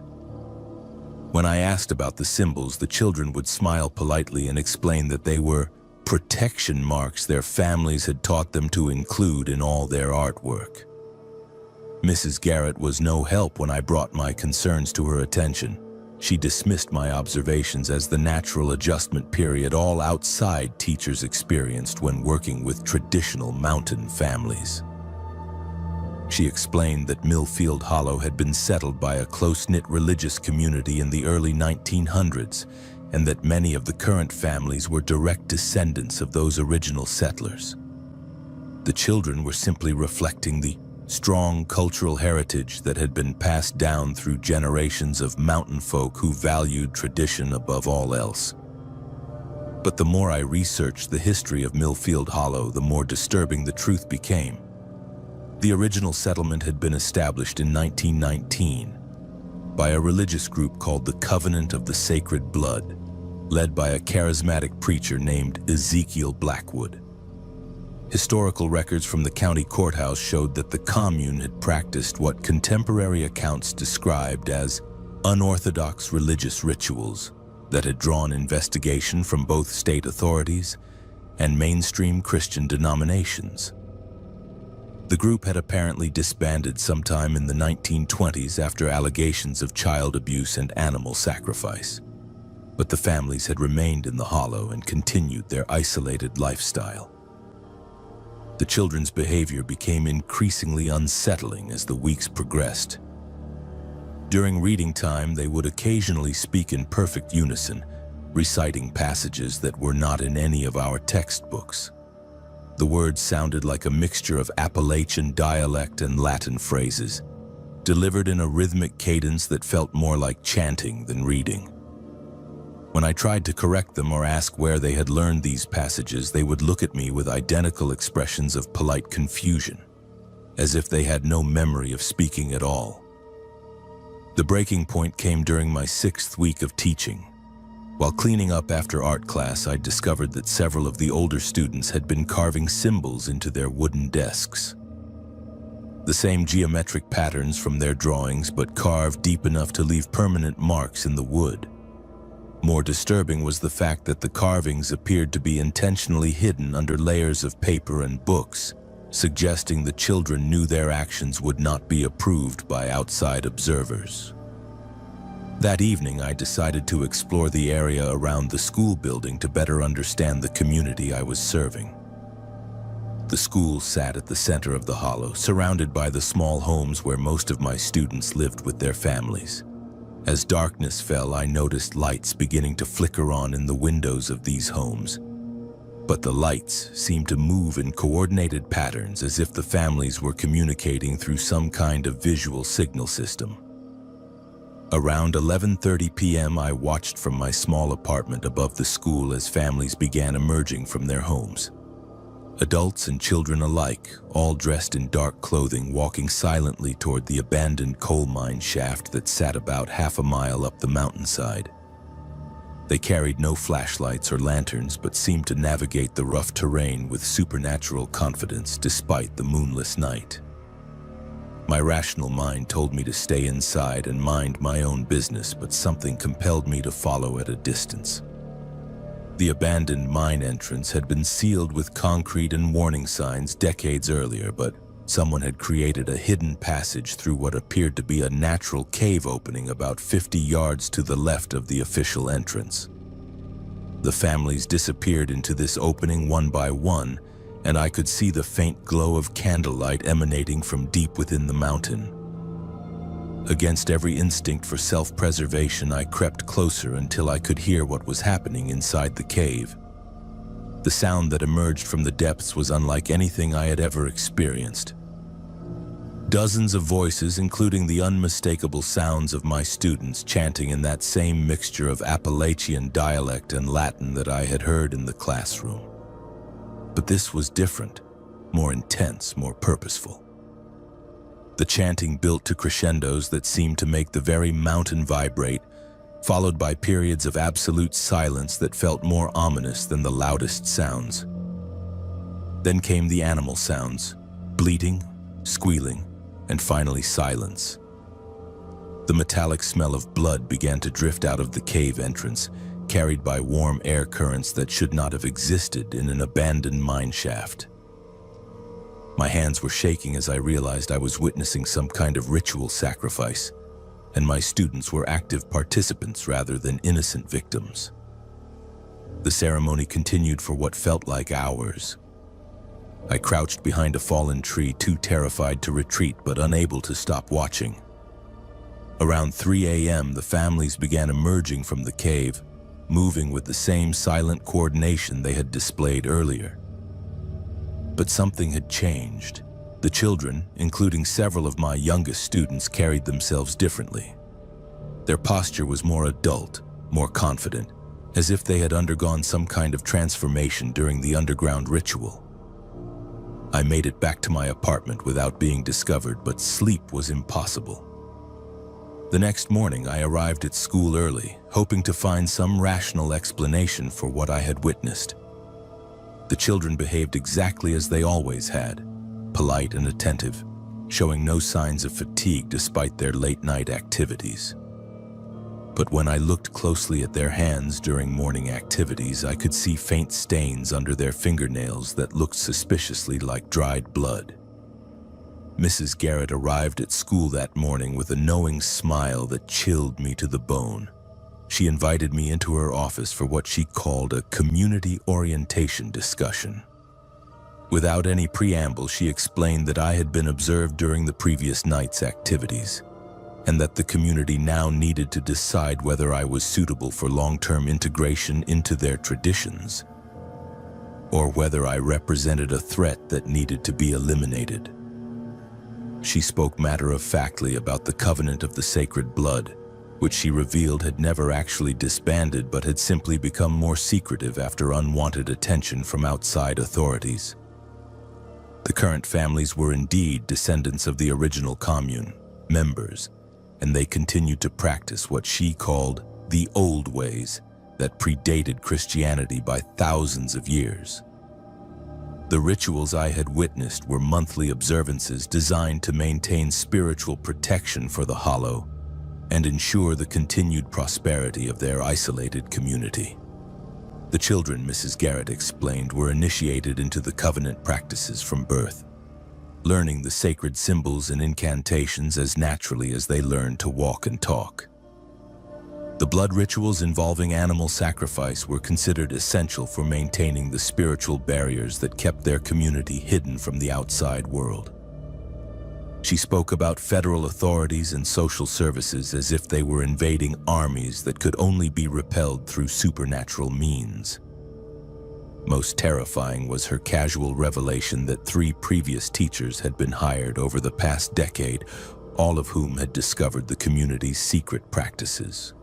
When I asked about the symbols, the children would smile politely and explain that they were protection marks their families had taught them to include in all their artwork. Mrs. Garrett was no help when I brought my concerns to her attention. She dismissed my observations as the natural adjustment period all outside teachers experienced when working with traditional mountain families. She explained that Millfield Hollow had been settled by a close-knit religious community in the early 1900s, and that many of the current families were direct descendants of those original settlers. The children were simply reflecting the strong cultural heritage that had been passed down through generations of mountain folk who valued tradition above all else. But the more I researched the history of Millfield Hollow, the more disturbing the truth became. The original settlement had been established in 1919 by a religious group called the Covenant of the Sacred Blood, led by a charismatic preacher named Ezekiel Blackwood. Historical records from the county courthouse showed that the commune had practiced what contemporary accounts described as unorthodox religious rituals that had drawn investigation from both state authorities and mainstream Christian denominations. The group had apparently disbanded sometime in the 1920s after allegations of child abuse and animal sacrifice. But the families had remained in the hollow and continued their isolated lifestyle. The children's behavior became increasingly unsettling as the weeks progressed. During reading time, they would occasionally speak in perfect unison, reciting passages that were not in any of our textbooks. The words sounded like a mixture of Appalachian dialect and Latin phrases, delivered in a rhythmic cadence that felt more like chanting than reading. When I tried to correct them or ask where they had learned these passages, they would look at me with identical expressions of polite confusion, as if they had no memory of speaking at all. The breaking point came during my 6th week of teaching. While cleaning up after art class, I discovered that several of the older students had been carving symbols into their wooden desks. The same geometric patterns from their drawings, but carved deep enough to leave permanent marks in the wood. More disturbing was the fact that the carvings appeared to be intentionally hidden under layers of paper and books, suggesting the children knew their actions would not be approved by outside observers. That evening, I decided to explore the area around the school building to better understand the community I was serving. The school sat at the center of the hollow, surrounded by the small homes where most of my students lived with their families. As darkness fell, I noticed lights beginning to flicker on in the windows of these homes. But the lights seemed to move in coordinated patterns, as if the families were communicating through some kind of visual signal system. Around 11:30 p.m., I watched from my small apartment above the school as families began emerging from their homes. Adults and children alike, all dressed in dark clothing, walking silently toward the abandoned coal mine shaft that sat about half a mile up the mountainside. They carried no flashlights or lanterns, but seemed to navigate the rough terrain with supernatural confidence despite the moonless night. My rational mind told me to stay inside and mind my own business, but something compelled me to follow at a distance. The abandoned mine entrance had been sealed with concrete and warning signs decades earlier, but someone had created a hidden passage through what appeared to be a natural cave opening about 50 yards to the left of the official entrance. The families disappeared into this opening one by one, and I could see the faint glow of candlelight emanating from deep within the mountain. Against every instinct for self-preservation, I crept closer until I could hear what was happening inside the cave. The sound that emerged from the depths was unlike anything I had ever experienced. Dozens of voices, including the unmistakable sounds of my students chanting in that same mixture of Appalachian dialect and Latin that I had heard in the classroom. But this was different, more intense, more purposeful. The chanting built to crescendos that seemed to make the very mountain vibrate, followed by periods of absolute silence that felt more ominous than the loudest sounds. Then came the animal sounds, bleating, squealing, and finally silence. The metallic smell of blood began to drift out of the cave entrance, carried by warm air currents that should not have existed in an abandoned mine shaft. My hands were shaking as I realized I was witnessing some kind of ritual sacrifice, and my students were active participants rather than innocent victims. The ceremony continued for what felt like hours. I crouched behind a fallen tree, too terrified to retreat but unable to stop watching. Around 3 a.m., the families began emerging from the cave, moving with the same silent coordination they had displayed earlier. But something had changed. The children, including several of my youngest students, carried themselves differently. Their posture was more adult, more confident, as if they had undergone some kind of transformation during the underground ritual. I made it back to my apartment without being discovered, but sleep was impossible. The next morning, I arrived at school early, hoping to find some rational explanation for what I had witnessed. The children behaved exactly as they always had, polite and attentive, showing no signs of fatigue despite their late-night activities. But when I looked closely at their hands during morning activities, I could see faint stains under their fingernails that looked suspiciously like dried blood. Mrs. Garrett arrived at school that morning with a knowing smile that chilled me to the bone. She invited me into her office for what she called a community orientation discussion. Without any preamble, she explained that I had been observed during the previous night's activities, and that the community now needed to decide whether I was suitable for long-term integration into their traditions, or whether I represented a threat that needed to be eliminated. She spoke matter-of-factly about the covenant of the sacred blood, which she revealed had never actually disbanded but had simply become more secretive after unwanted attention from outside authorities. The current families were indeed descendants of the original commune, members, and they continued to practice what she called the old ways that predated Christianity by thousands of years. The rituals I had witnessed were monthly observances designed to maintain spiritual protection for the Hollow and ensure the continued prosperity of their isolated community. The children, Mrs. Garrett explained, were initiated into the covenant practices from birth, learning the sacred symbols and incantations as naturally as they learned to walk and talk. The blood rituals involving animal sacrifice were considered essential for maintaining the spiritual barriers that kept their community hidden from the outside world. She spoke about federal authorities and social services as if they were invading armies that could only be repelled through supernatural means. Most terrifying was her casual revelation that 3 previous teachers had been hired over the past decade, all of whom had discovered the community's secret practices.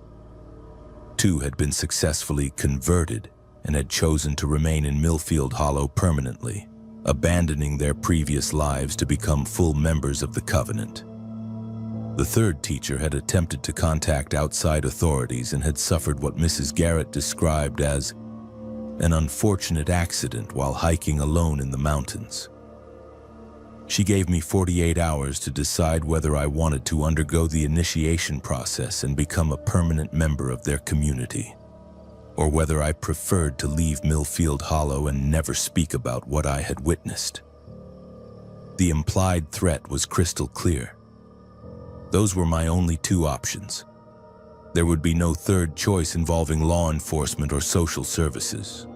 2 had been successfully converted and had chosen to remain in Millfield Hollow permanently, abandoning their previous lives to become full members of the Covenant. The 3rd teacher had attempted to contact outside authorities and had suffered what Mrs. Garrett described as an unfortunate accident while hiking alone in the mountains. She gave me 48 hours to decide whether I wanted to undergo the initiation process and become a permanent member of their community, or whether I preferred to leave Millfield Hollow and never speak about what I had witnessed. The implied threat was crystal clear. Those were my only 2 options. There would be no 3rd choice involving law enforcement or social services.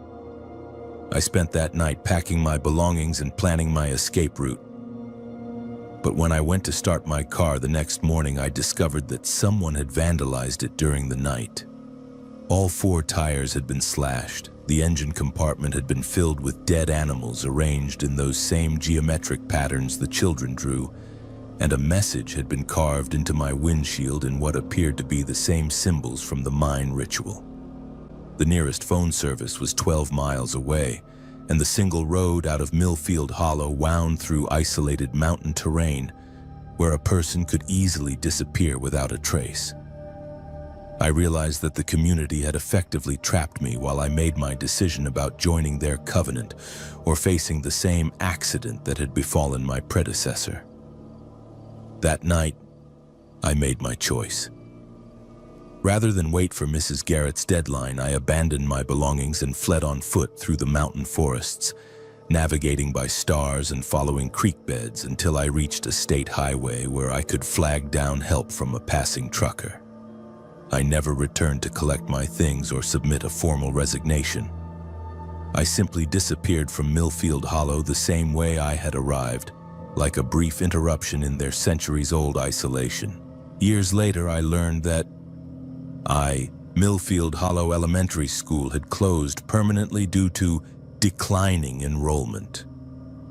I spent that night packing my belongings and planning my escape route. But when I went to start my car the next morning, I discovered that someone had vandalized it during the night. All 4 tires had been slashed, the engine compartment had been filled with dead animals arranged in those same geometric patterns the children drew, and a message had been carved into my windshield in what appeared to be the same symbols from the mine ritual. The nearest phone service was 12 miles away, and the single road out of Millfield Hollow wound through isolated mountain terrain where a person could easily disappear without a trace. I realized that the community had effectively trapped me while I made my decision about joining their covenant or facing the same accident that had befallen my predecessor. That night, I made my choice. Rather than wait for Mrs. Garrett's deadline, I abandoned my belongings and fled on foot through the mountain forests, navigating by stars and following creek beds until I reached a state highway where I could flag down help from a passing trucker. I never returned to collect my things or submit a formal resignation. I simply disappeared from Millfield Hollow the same way I had arrived, like a brief interruption in their centuries-old isolation. Years later, I learned that Millfield Hollow Elementary School had closed permanently due to declining enrollment.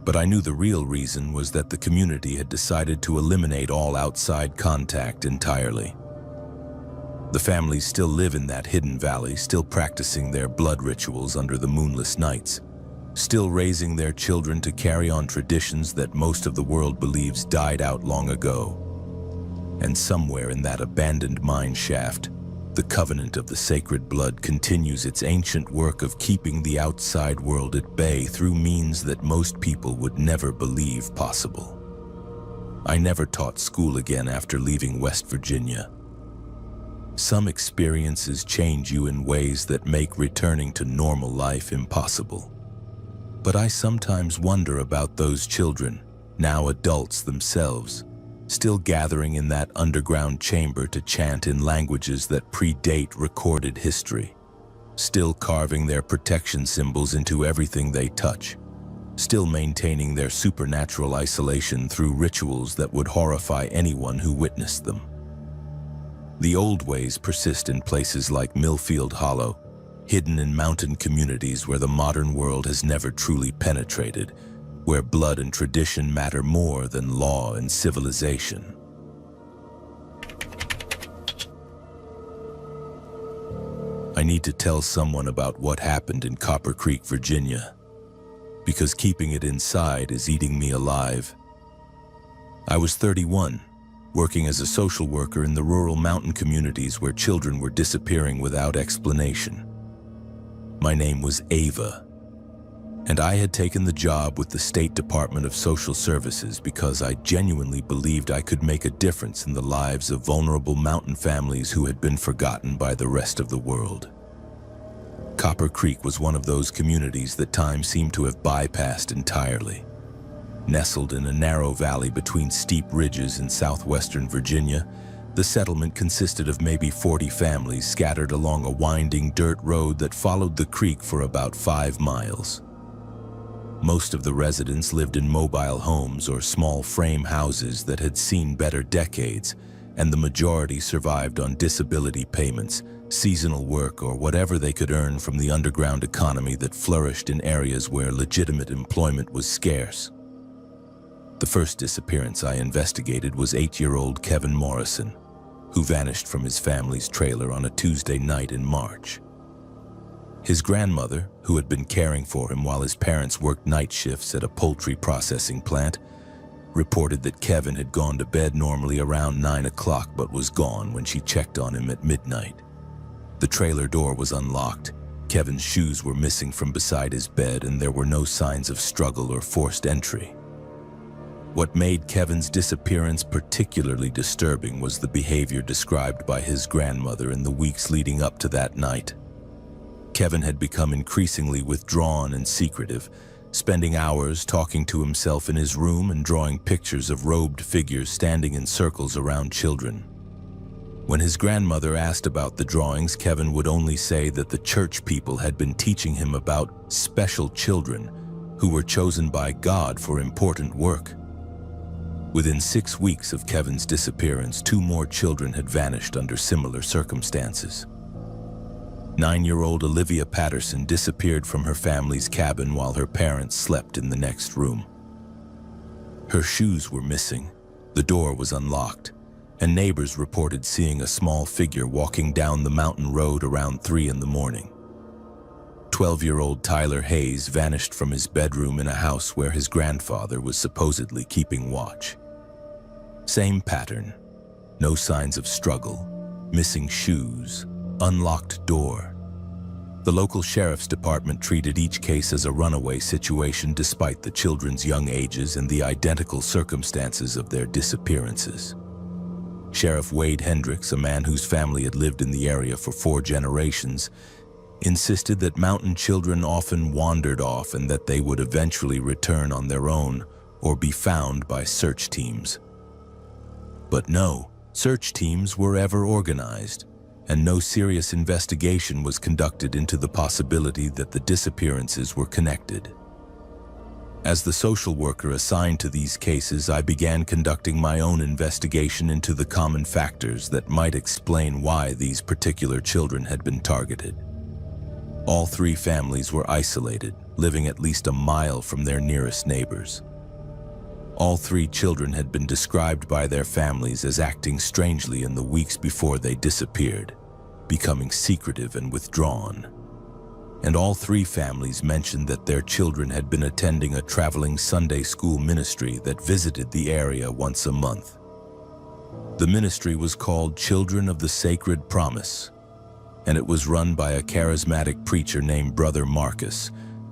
But I knew the real reason was that the community had decided to eliminate all outside contact entirely. The families still live in that hidden valley, still practicing their blood rituals under the moonless nights, still raising their children to carry on traditions that most of the world believes died out long ago. And somewhere in that abandoned mine shaft, the covenant of the sacred blood continues its ancient work of keeping the outside world at bay through means that most people would never believe possible. I never taught school again after leaving West Virginia. Some experiences change you in ways that make returning to normal life impossible. But I sometimes wonder about those children, now adults themselves, still gathering in that underground chamber to chant in languages that predate recorded history, still carving their protection symbols into everything they touch, still maintaining their supernatural isolation through rituals that would horrify anyone who witnessed them. The old ways persist in places like Millfield Hollow, hidden in mountain communities where the modern world has never truly penetrated, where blood and tradition matter more than law and civilization. I need to tell someone about what happened in Copper Creek, Virginia, because keeping it inside is eating me alive. I was 31, working as a social worker in the rural mountain communities where children were disappearing without explanation. My name was Ava, and I had taken the job with the State Department of Social Services because I genuinely believed I could make a difference in the lives of vulnerable mountain families who had been forgotten by the rest of the world. Copper Creek was one of those communities that time seemed to have bypassed entirely. Nestled in a narrow valley between steep ridges in southwestern Virginia, The settlement consisted of maybe 40 families scattered along a winding dirt road that followed the creek for about 5 miles. Most of the residents lived in mobile homes or small frame houses that had seen better decades, and the majority survived on disability payments, seasonal work, or whatever they could earn from the underground economy that flourished in areas where legitimate employment was scarce. The first disappearance I investigated was 8-year-old Kevin Morrison, who vanished from his family's trailer on a Tuesday night in March. His grandmother, who had been caring for him while his parents worked night shifts at a poultry processing plant, reported that Kevin had gone to bed normally around 9 o'clock but was gone when she checked on him at midnight. The trailer door was unlocked, Kevin's shoes were missing from beside his bed, and there were no signs of struggle or forced entry. What made Kevin's disappearance particularly disturbing was the behavior described by his grandmother in the weeks leading up to that night. Kevin had become increasingly withdrawn and secretive, spending hours talking to himself in his room and drawing pictures of robed figures standing in circles around children. When his grandmother asked about the drawings, Kevin would only say that the church people had been teaching him about special children who were chosen by God for important work. Within 6 weeks of Kevin's disappearance, 2 more children had vanished under similar circumstances. 9-year-old Olivia Patterson disappeared from her family's cabin while her parents slept in the next room. Her shoes were missing, the door was unlocked, and neighbors reported seeing a small figure walking down the mountain road around 3 in the morning. 12-year-old Tyler Hayes vanished from his bedroom in a house where his grandfather was supposedly keeping watch. Same pattern, no signs of struggle, missing shoes, unlocked door. The local sheriff's department treated each case as a runaway situation despite the children's young ages and the identical circumstances of their disappearances. Sheriff Wade Hendricks, a man whose family had lived in the area for 4 generations, insisted that mountain children often wandered off and that they would eventually return on their own or be found by search teams. But no search teams were ever organized, and no serious investigation was conducted into the possibility that the disappearances were connected. As the social worker assigned to these cases, I began conducting my own investigation into the common factors that might explain why these particular children had been targeted. All 3 families were isolated, living at least a mile from their nearest neighbors. All 3 children had been described by their families as acting strangely in the weeks before they disappeared, becoming secretive and withdrawn. And all 3 families mentioned that their children had been attending a traveling Sunday school ministry that visited the area once a month. The ministry was called Children of the Sacred Promise, and it was run by a charismatic preacher named Brother Marcus,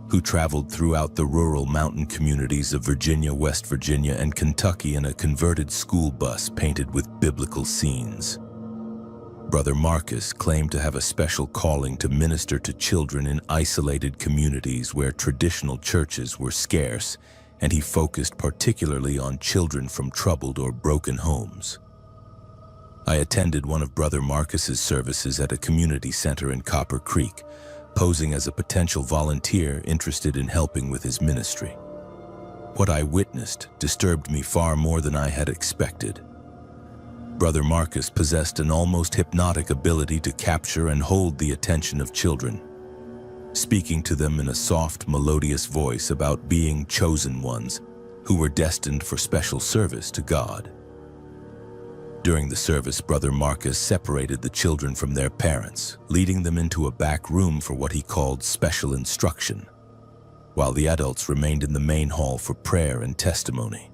who traveled throughout the rural mountain communities of Virginia, West Virginia, and Kentucky in a converted school bus painted with biblical scenes. Brother Marcus claimed to have a special calling to minister to children in isolated communities where traditional churches were scarce, and he focused particularly on children from troubled or broken homes. I attended one of Brother Marcus's services at a community center in Copper Creek, posing as a potential volunteer interested in helping with his ministry. What I witnessed disturbed me far more than I had expected. Brother Marcus possessed an almost hypnotic ability to capture and hold the attention of children, speaking to them in a soft, melodious voice about being chosen ones who were destined for special service to God. During the service, Brother Marcus separated the children from their parents, leading them into a back room for what he called special instruction, while the adults remained in the main hall for prayer and testimony.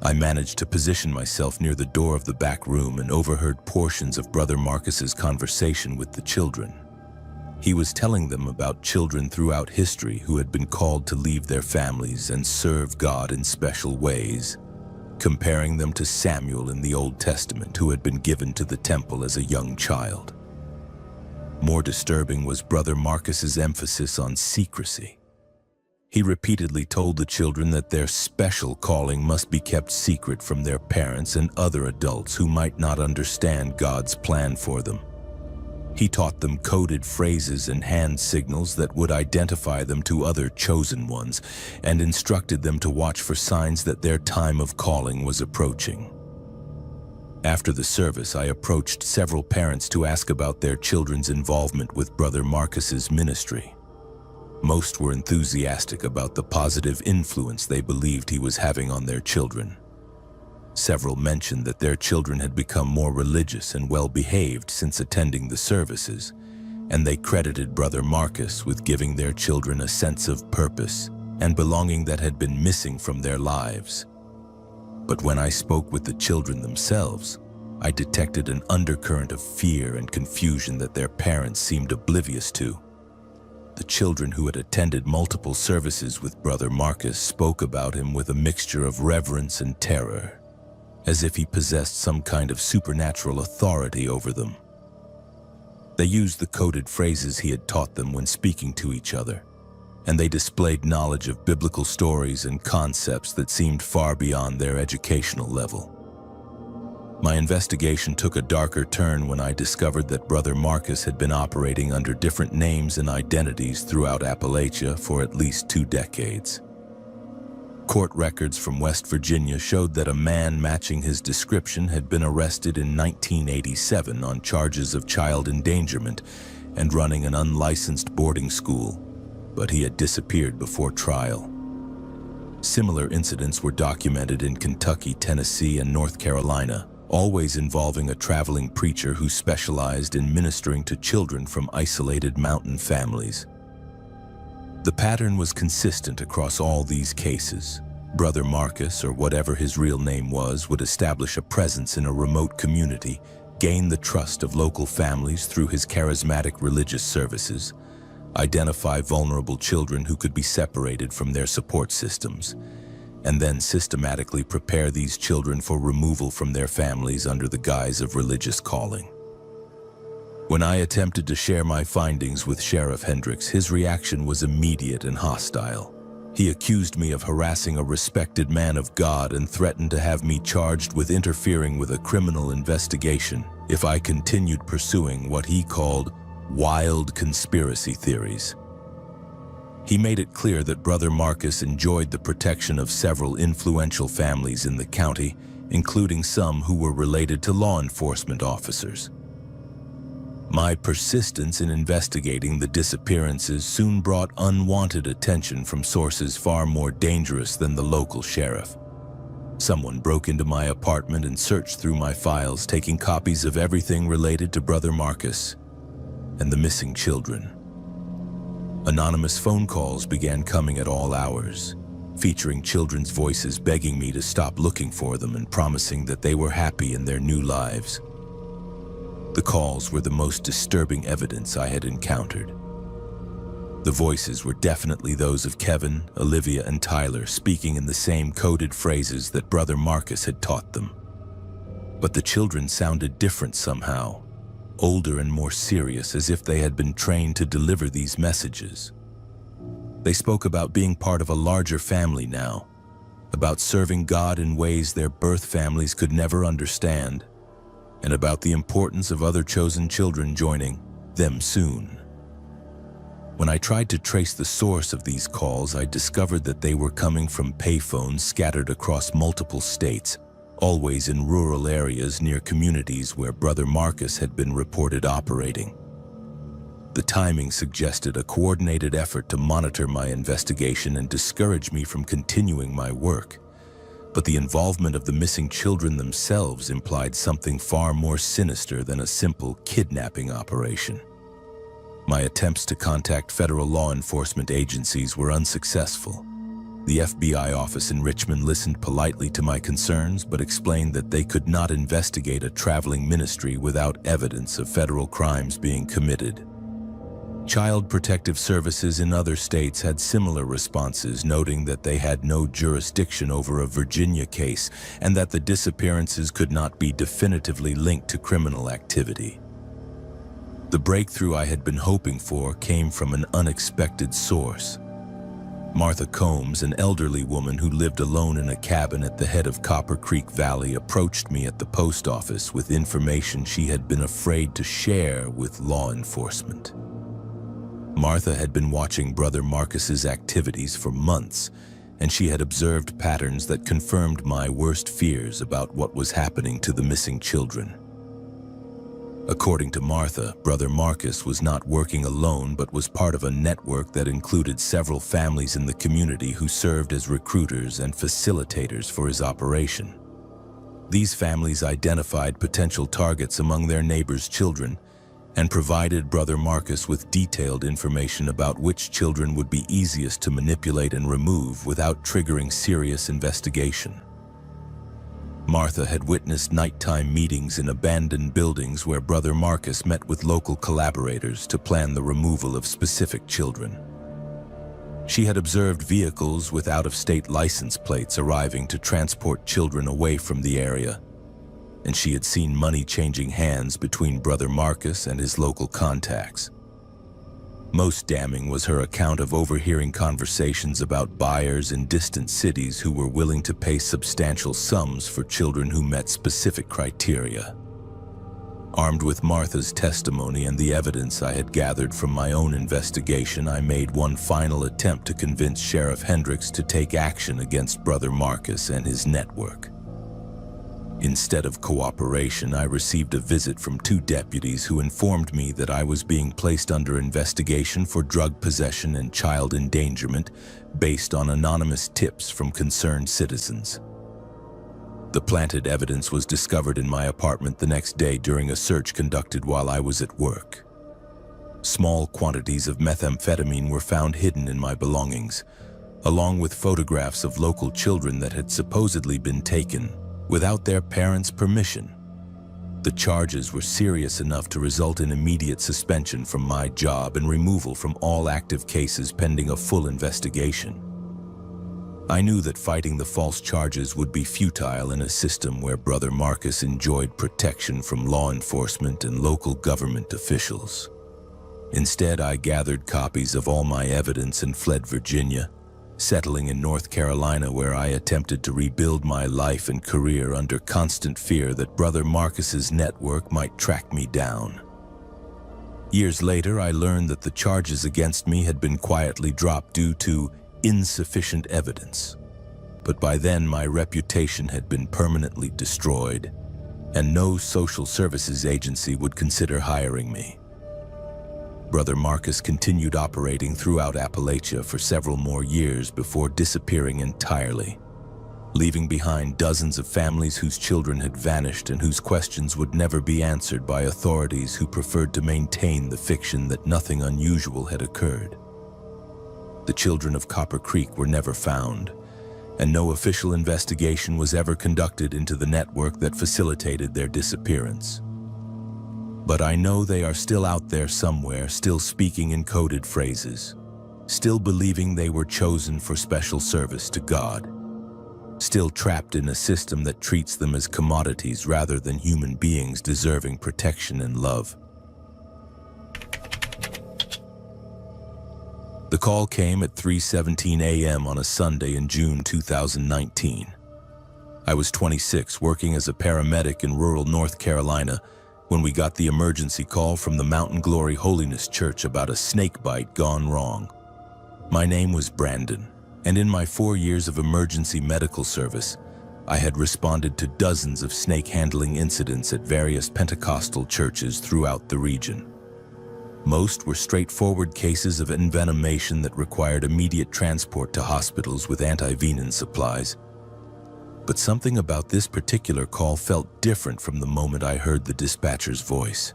I managed to position myself near the door of the back room and overheard portions of Brother Marcus's conversation with the children. He was telling them about children throughout history who had been called to leave their families and serve God in special ways, comparing them to Samuel in the Old Testament, who had been given to the temple as a young child. More disturbing was Brother Marcus's emphasis on secrecy. He repeatedly told the children that their special calling must be kept secret from their parents and other adults who might not understand God's plan for them. He taught them coded phrases and hand signals that would identify them to other chosen ones, and instructed them to watch for signs that their time of calling was approaching. After the service, I approached several parents to ask about their children's involvement with Brother Marcus's ministry. Most were enthusiastic about the positive influence they believed he was having on their children. Several mentioned that their children had become more religious and well-behaved since attending the services, and they credited Brother Marcus with giving their children a sense of purpose and belonging that had been missing from their lives. But when I spoke with the children themselves, I detected an undercurrent of fear and confusion that their parents seemed oblivious to. The children who had attended multiple services with Brother Marcus spoke about him with a mixture of reverence and terror, as if he possessed some kind of supernatural authority over them. They used the coded phrases he had taught them when speaking to each other, and they displayed knowledge of biblical stories and concepts that seemed far beyond their educational level. My investigation took a darker turn when I discovered that Brother Marcus had been operating under different names and identities throughout Appalachia for at least 2 decades. Court records from West Virginia showed that a man matching his description had been arrested in 1987 on charges of child endangerment and running an unlicensed boarding school, but he had disappeared before trial. Similar incidents were documented in Kentucky, Tennessee, and North Carolina, always involving a traveling preacher who specialized in ministering to children from isolated mountain families. The pattern was consistent across all these cases. Brother Marcus, or whatever his real name was, would establish a presence in a remote community, gain the trust of local families through his charismatic religious services, identify vulnerable children who could be separated from their support systems, and then systematically prepare these children for removal from their families under the guise of religious calling. When I attempted to share my findings with Sheriff Hendricks, his reaction was immediate and hostile. He accused me of harassing a respected man of God and threatened to have me charged with interfering with a criminal investigation if I continued pursuing what he called wild conspiracy theories. He made it clear that Brother Marcus enjoyed the protection of several influential families in the county, including some who were related to law enforcement officers. My persistence in investigating the disappearances soon brought unwanted attention from sources far more dangerous than the local sheriff. Someone broke into my apartment and searched through my files, taking copies of everything related to Brother Marcus and the missing children. Anonymous phone calls began coming at all hours, featuring children's voices begging me to stop looking for them and promising that they were happy in their new lives. The calls were the most disturbing evidence I had encountered. The voices were definitely those of Kevin, Olivia, and Tyler, speaking in the same coded phrases that Brother Marcus had taught them. But the children sounded different somehow, older and more serious, as if they had been trained to deliver these messages. They spoke about being part of a larger family now, about serving God in ways their birth families could never understand, and about the importance of other chosen children joining them soon. When I tried to trace the source of these calls, I discovered that they were coming from payphones scattered across multiple states, always in rural areas near communities where Brother Marcus had been reported operating. The timing suggested a coordinated effort to monitor my investigation and discourage me from continuing my work. But the involvement of the missing children themselves implied something far more sinister than a simple kidnapping operation. My attempts to contact federal law enforcement agencies were unsuccessful. The FBI office in Richmond listened politely to my concerns, but explained that they could not investigate a traveling ministry without evidence of federal crimes being committed. Child Protective Services in other states had similar responses, noting that they had no jurisdiction over a Virginia case and that the disappearances could not be definitively linked to criminal activity. The breakthrough I had been hoping for came from an unexpected source. Martha Combs, an elderly woman who lived alone in a cabin at the head of Copper Creek Valley, approached me at the post office with information she had been afraid to share with law enforcement. Martha had been watching Brother Marcus's activities for months, and she had observed patterns that confirmed my worst fears about what was happening to the missing children. According to Martha, Brother Marcus was not working alone but was part of a network that included several families in the community who served as recruiters and facilitators for his operation. These families identified potential targets among their neighbors' children and provided Brother Marcus with detailed information about which children would be easiest to manipulate and remove without triggering serious investigation. Martha had witnessed nighttime meetings in abandoned buildings where Brother Marcus met with local collaborators to plan the removal of specific children. She had observed vehicles with out-of-state license plates arriving to transport children away from the area, and she had seen money changing hands between Brother Marcus and his local contacts. Most damning was her account of overhearing conversations about buyers in distant cities who were willing to pay substantial sums for children who met specific criteria. Armed with Martha's testimony and the evidence I had gathered from my own investigation, I made one final attempt to convince Sheriff Hendricks to take action against Brother Marcus and his network. Instead of cooperation, I received a visit from two deputies who informed me that I was being placed under investigation for drug possession and child endangerment based on anonymous tips from concerned citizens. The planted evidence was discovered in my apartment the next day during a search conducted while I was at work. Small quantities of methamphetamine were found hidden in my belongings, along with photographs of local children that had supposedly been taken without their parents' permission. The charges were serious enough to result in immediate suspension from my job and removal from all active cases pending a full investigation. I knew that fighting the false charges would be futile in a system where Brother Marcus enjoyed protection from law enforcement and local government officials. Instead, I gathered copies of all my evidence and fled Virginia, settling in North Carolina, where I attempted to rebuild my life and career under constant fear that Brother Marcus's network might track me down. Years later, I learned that the charges against me had been quietly dropped due to insufficient evidence. But by then, my reputation had been permanently destroyed, and no social services agency would consider hiring me. Brother Marcus continued operating throughout Appalachia for several more years before disappearing entirely, leaving behind dozens of families whose children had vanished and whose questions would never be answered by authorities who preferred to maintain the fiction that nothing unusual had occurred. The children of Copper Creek were never found, and no official investigation was ever conducted into the network that facilitated their disappearance. But I know they are still out there somewhere, still speaking in coded phrases, still believing they were chosen for special service to God, still trapped in a system that treats them as commodities rather than human beings deserving protection and love. The call came at 3:17 a.m. on a Sunday in June 2019. I was 26, working as a paramedic in rural North Carolina, when we got the emergency call from the Mountain Glory Holiness Church about a snake bite gone wrong. My name was Brandon, and in my 4 years of emergency medical service, I had responded to dozens of snake handling incidents at various Pentecostal churches throughout the region. Most were straightforward cases of envenomation that required immediate transport to hospitals with anti-venom supplies. But something about this particular call felt different from the moment I heard the dispatcher's voice.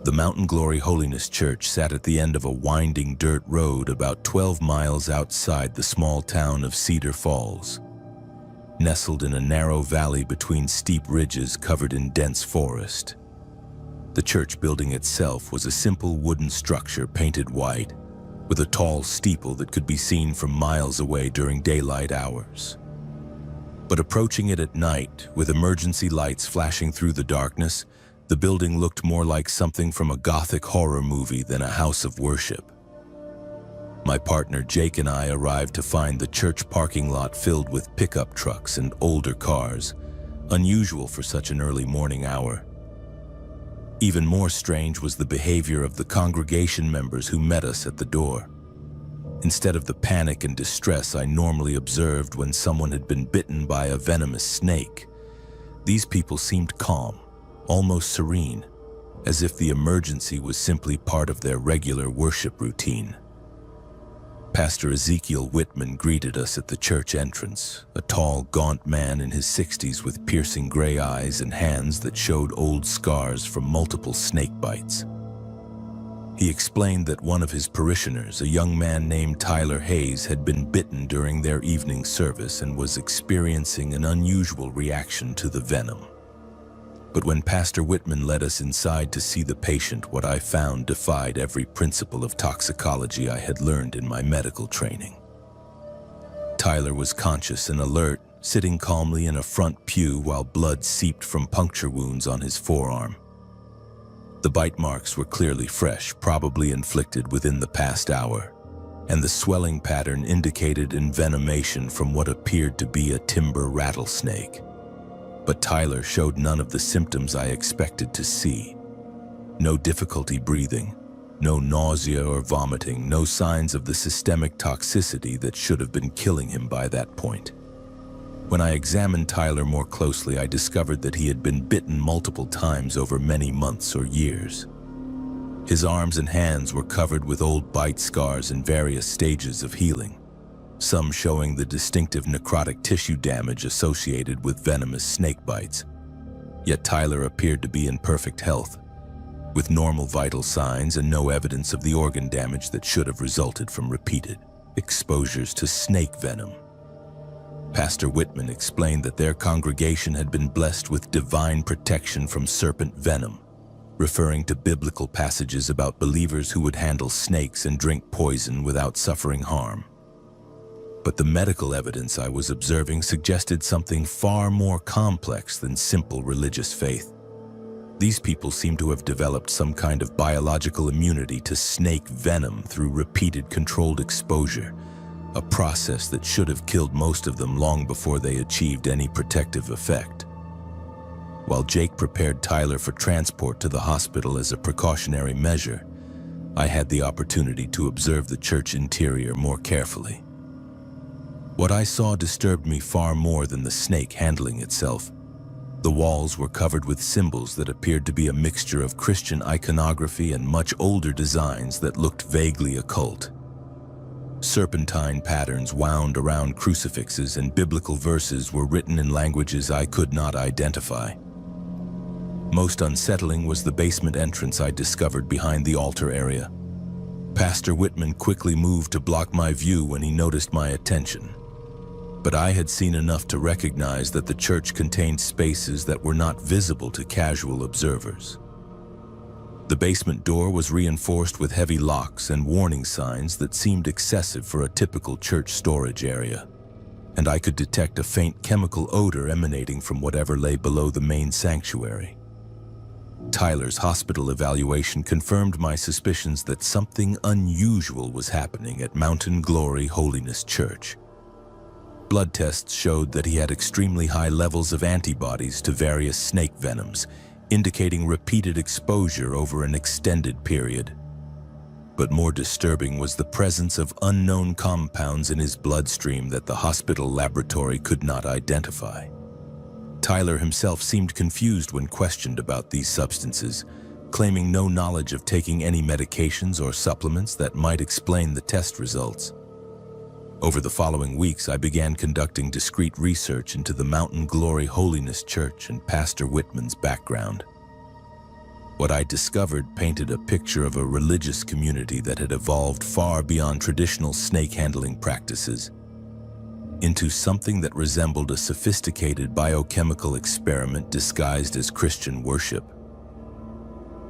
The Mountain Glory Holiness Church sat at the end of a winding dirt road about 12 miles outside the small town of Cedar Falls, nestled in a narrow valley between steep ridges covered in dense forest. The church building itself was a simple wooden structure painted white, with a tall steeple that could be seen from miles away during daylight hours. But approaching it at night, with emergency lights flashing through the darkness, the building looked more like something from a Gothic horror movie than a house of worship. My partner Jake and I arrived to find the church parking lot filled with pickup trucks and older cars, unusual for such an early morning hour. Even more strange was the behavior of the congregation members who met us at the door. Instead of the panic and distress I normally observed when someone had been bitten by a venomous snake, these people seemed calm, almost serene, as if the emergency was simply part of their regular worship routine. Pastor Ezekiel Whitman greeted us at the church entrance, a tall, gaunt man in his 60s with piercing gray eyes and hands that showed old scars from multiple snake bites. He explained that one of his parishioners, a young man named Tyler Hayes, had been bitten during their evening service and was experiencing an unusual reaction to the venom. But when Pastor Whitman led us inside to see the patient, what I found defied every principle of toxicology I had learned in my medical training. Tyler was conscious and alert, sitting calmly in a front pew while blood seeped from puncture wounds on his forearm. The bite marks were clearly fresh, probably inflicted within the past hour, and the swelling pattern indicated envenomation from what appeared to be a timber rattlesnake. But Tyler showed none of the symptoms I expected to see. No difficulty breathing, no nausea or vomiting, no signs of the systemic toxicity that should have been killing him by that point. When I examined Tyler more closely, I discovered that he had been bitten multiple times over many months or years. His arms and hands were covered with old bite scars in various stages of healing, some showing the distinctive necrotic tissue damage associated with venomous snake bites. Yet Tyler appeared to be in perfect health, with normal vital signs and no evidence of the organ damage that should have resulted from repeated exposures to snake venom. Pastor Whitman explained that their congregation had been blessed with divine protection from serpent venom, referring to biblical passages about believers who would handle snakes and drink poison without suffering harm. But the medical evidence I was observing suggested something far more complex than simple religious faith. These people seemed to have developed some kind of biological immunity to snake venom through repeated controlled exposure, a process that should have killed most of them long before they achieved any protective effect. While Jake prepared Tyler for transport to the hospital as a precautionary measure, I had the opportunity to observe the church interior more carefully. What I saw disturbed me far more than the snake handling itself. The walls were covered with symbols that appeared to be a mixture of Christian iconography and much older designs that looked vaguely occult. Serpentine patterns wound around crucifixes and biblical verses were written in languages I could not identify. Most unsettling was the basement entrance I discovered behind the altar area. Pastor Whitman quickly moved to block my view when he noticed my attention. But I had seen enough to recognize that the church contained spaces that were not visible to casual observers. The basement door was reinforced with heavy locks and warning signs that seemed excessive for a typical church storage area, and I could detect a faint chemical odor emanating from whatever lay below the main sanctuary. Tyler's hospital evaluation confirmed my suspicions that something unusual was happening at Mountain Glory Holiness Church. Blood tests showed that he had extremely high levels of antibodies to various snake venoms, indicating repeated exposure over an extended period. But more disturbing was the presence of unknown compounds in his bloodstream that the hospital laboratory could not identify. Tyler himself seemed confused when questioned about these substances, claiming no knowledge of taking any medications or supplements that might explain the test results. Over the following weeks, I began conducting discreet research into the Mountain Glory Holiness Church and Pastor Whitman's background. What I discovered painted a picture of a religious community that had evolved far beyond traditional snake-handling practices into something that resembled a sophisticated biochemical experiment disguised as Christian worship.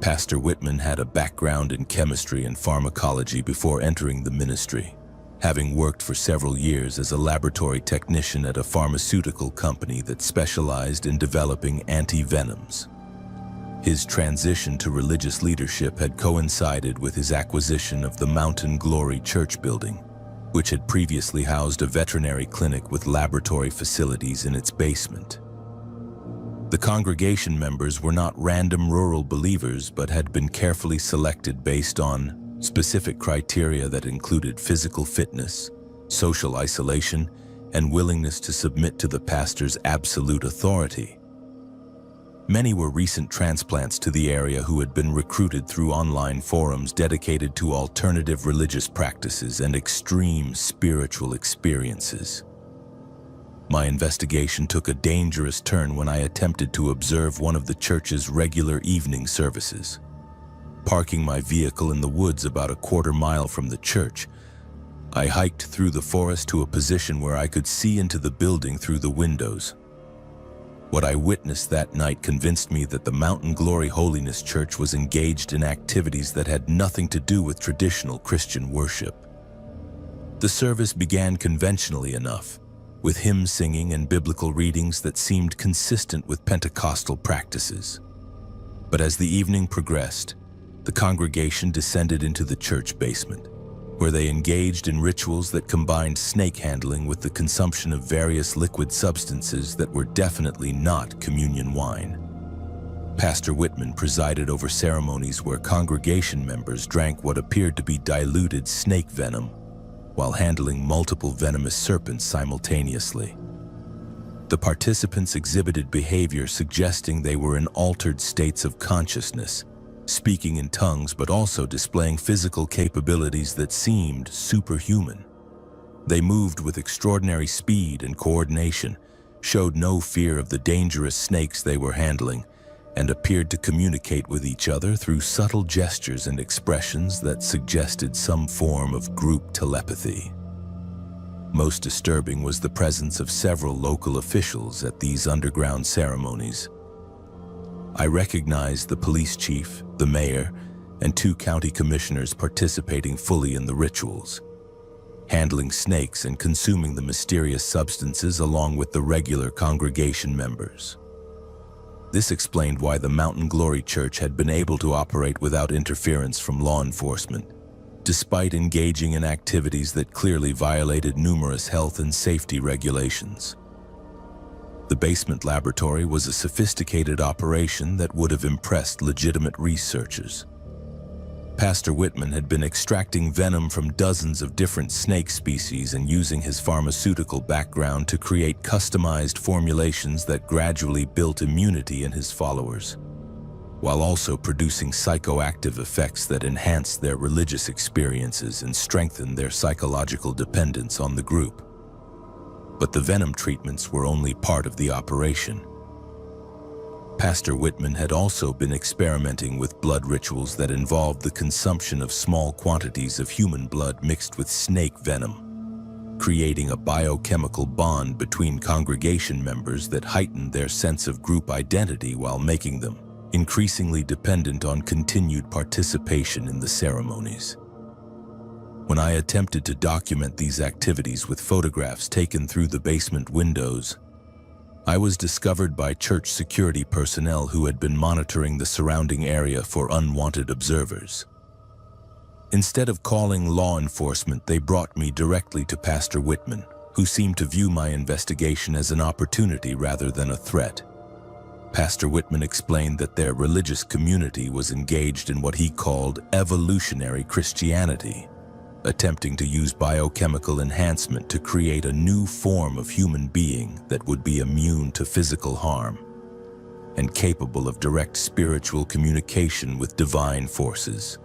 Pastor Whitman had a background in chemistry and pharmacology before entering the ministry, having worked for several years as a laboratory technician at a pharmaceutical company that specialized in developing anti-venoms. His transition to religious leadership had coincided with his acquisition of the Mountain Glory Church building, which had previously housed a veterinary clinic with laboratory facilities in its basement. The congregation members were not random rural believers, but had been carefully selected based on specific criteria that included physical fitness, social isolation, and willingness to submit to the pastor's absolute authority. Many were recent transplants to the area who had been recruited through online forums dedicated to alternative religious practices and extreme spiritual experiences. My investigation took a dangerous turn when I attempted to observe one of the church's regular evening services. Parking my vehicle in the woods about a quarter-mile from the church, I hiked through the forest to a position where I could see into the building through the windows. What I witnessed that night convinced me that the Mountain Glory Holiness Church was engaged in activities that had nothing to do with traditional Christian worship. The service began conventionally enough, with hymn singing and biblical readings that seemed consistent with Pentecostal practices. But as the evening progressed, the congregation descended into the church basement, where they engaged in rituals that combined snake handling with the consumption of various liquid substances that were definitely not communion wine. Pastor Whitman presided over ceremonies where congregation members drank what appeared to be diluted snake venom, while handling multiple venomous serpents simultaneously. The participants exhibited behavior suggesting they were in altered states of consciousness, speaking in tongues but also displaying physical capabilities that seemed superhuman. They moved with extraordinary speed and coordination, showed no fear of the dangerous snakes they were handling, and appeared to communicate with each other through subtle gestures and expressions that suggested some form of group telepathy. Most disturbing was the presence of several local officials at these underground ceremonies. I recognized the police chief, the mayor, and 2 county commissioners participating fully in the rituals, handling snakes and consuming the mysterious substances along with the regular congregation members. This explained why the Mountain Glory Church had been able to operate without interference from law enforcement, despite engaging in activities that clearly violated numerous health and safety regulations. The basement laboratory was a sophisticated operation that would have impressed legitimate researchers. Pastor Whitman had been extracting venom from dozens of different snake species and using his pharmaceutical background to create customized formulations that gradually built immunity in his followers, while also producing psychoactive effects that enhanced their religious experiences and strengthened their psychological dependence on the group. But the venom treatments were only part of the operation. Pastor Whitman had also been experimenting with blood rituals that involved the consumption of small quantities of human blood mixed with snake venom, creating a biochemical bond between congregation members that heightened their sense of group identity while making them increasingly dependent on continued participation in the ceremonies. When I attempted to document these activities with photographs taken through the basement windows, I was discovered by church security personnel who had been monitoring the surrounding area for unwanted observers. Instead of calling law enforcement, they brought me directly to Pastor Whitman, who seemed to view my investigation as an opportunity rather than a threat. Pastor Whitman explained that their religious community was engaged in what he called evolutionary Christianity, attempting to use biochemical enhancement to create a new form of human being that would be immune to physical harm and capable of direct spiritual communication with divine forces.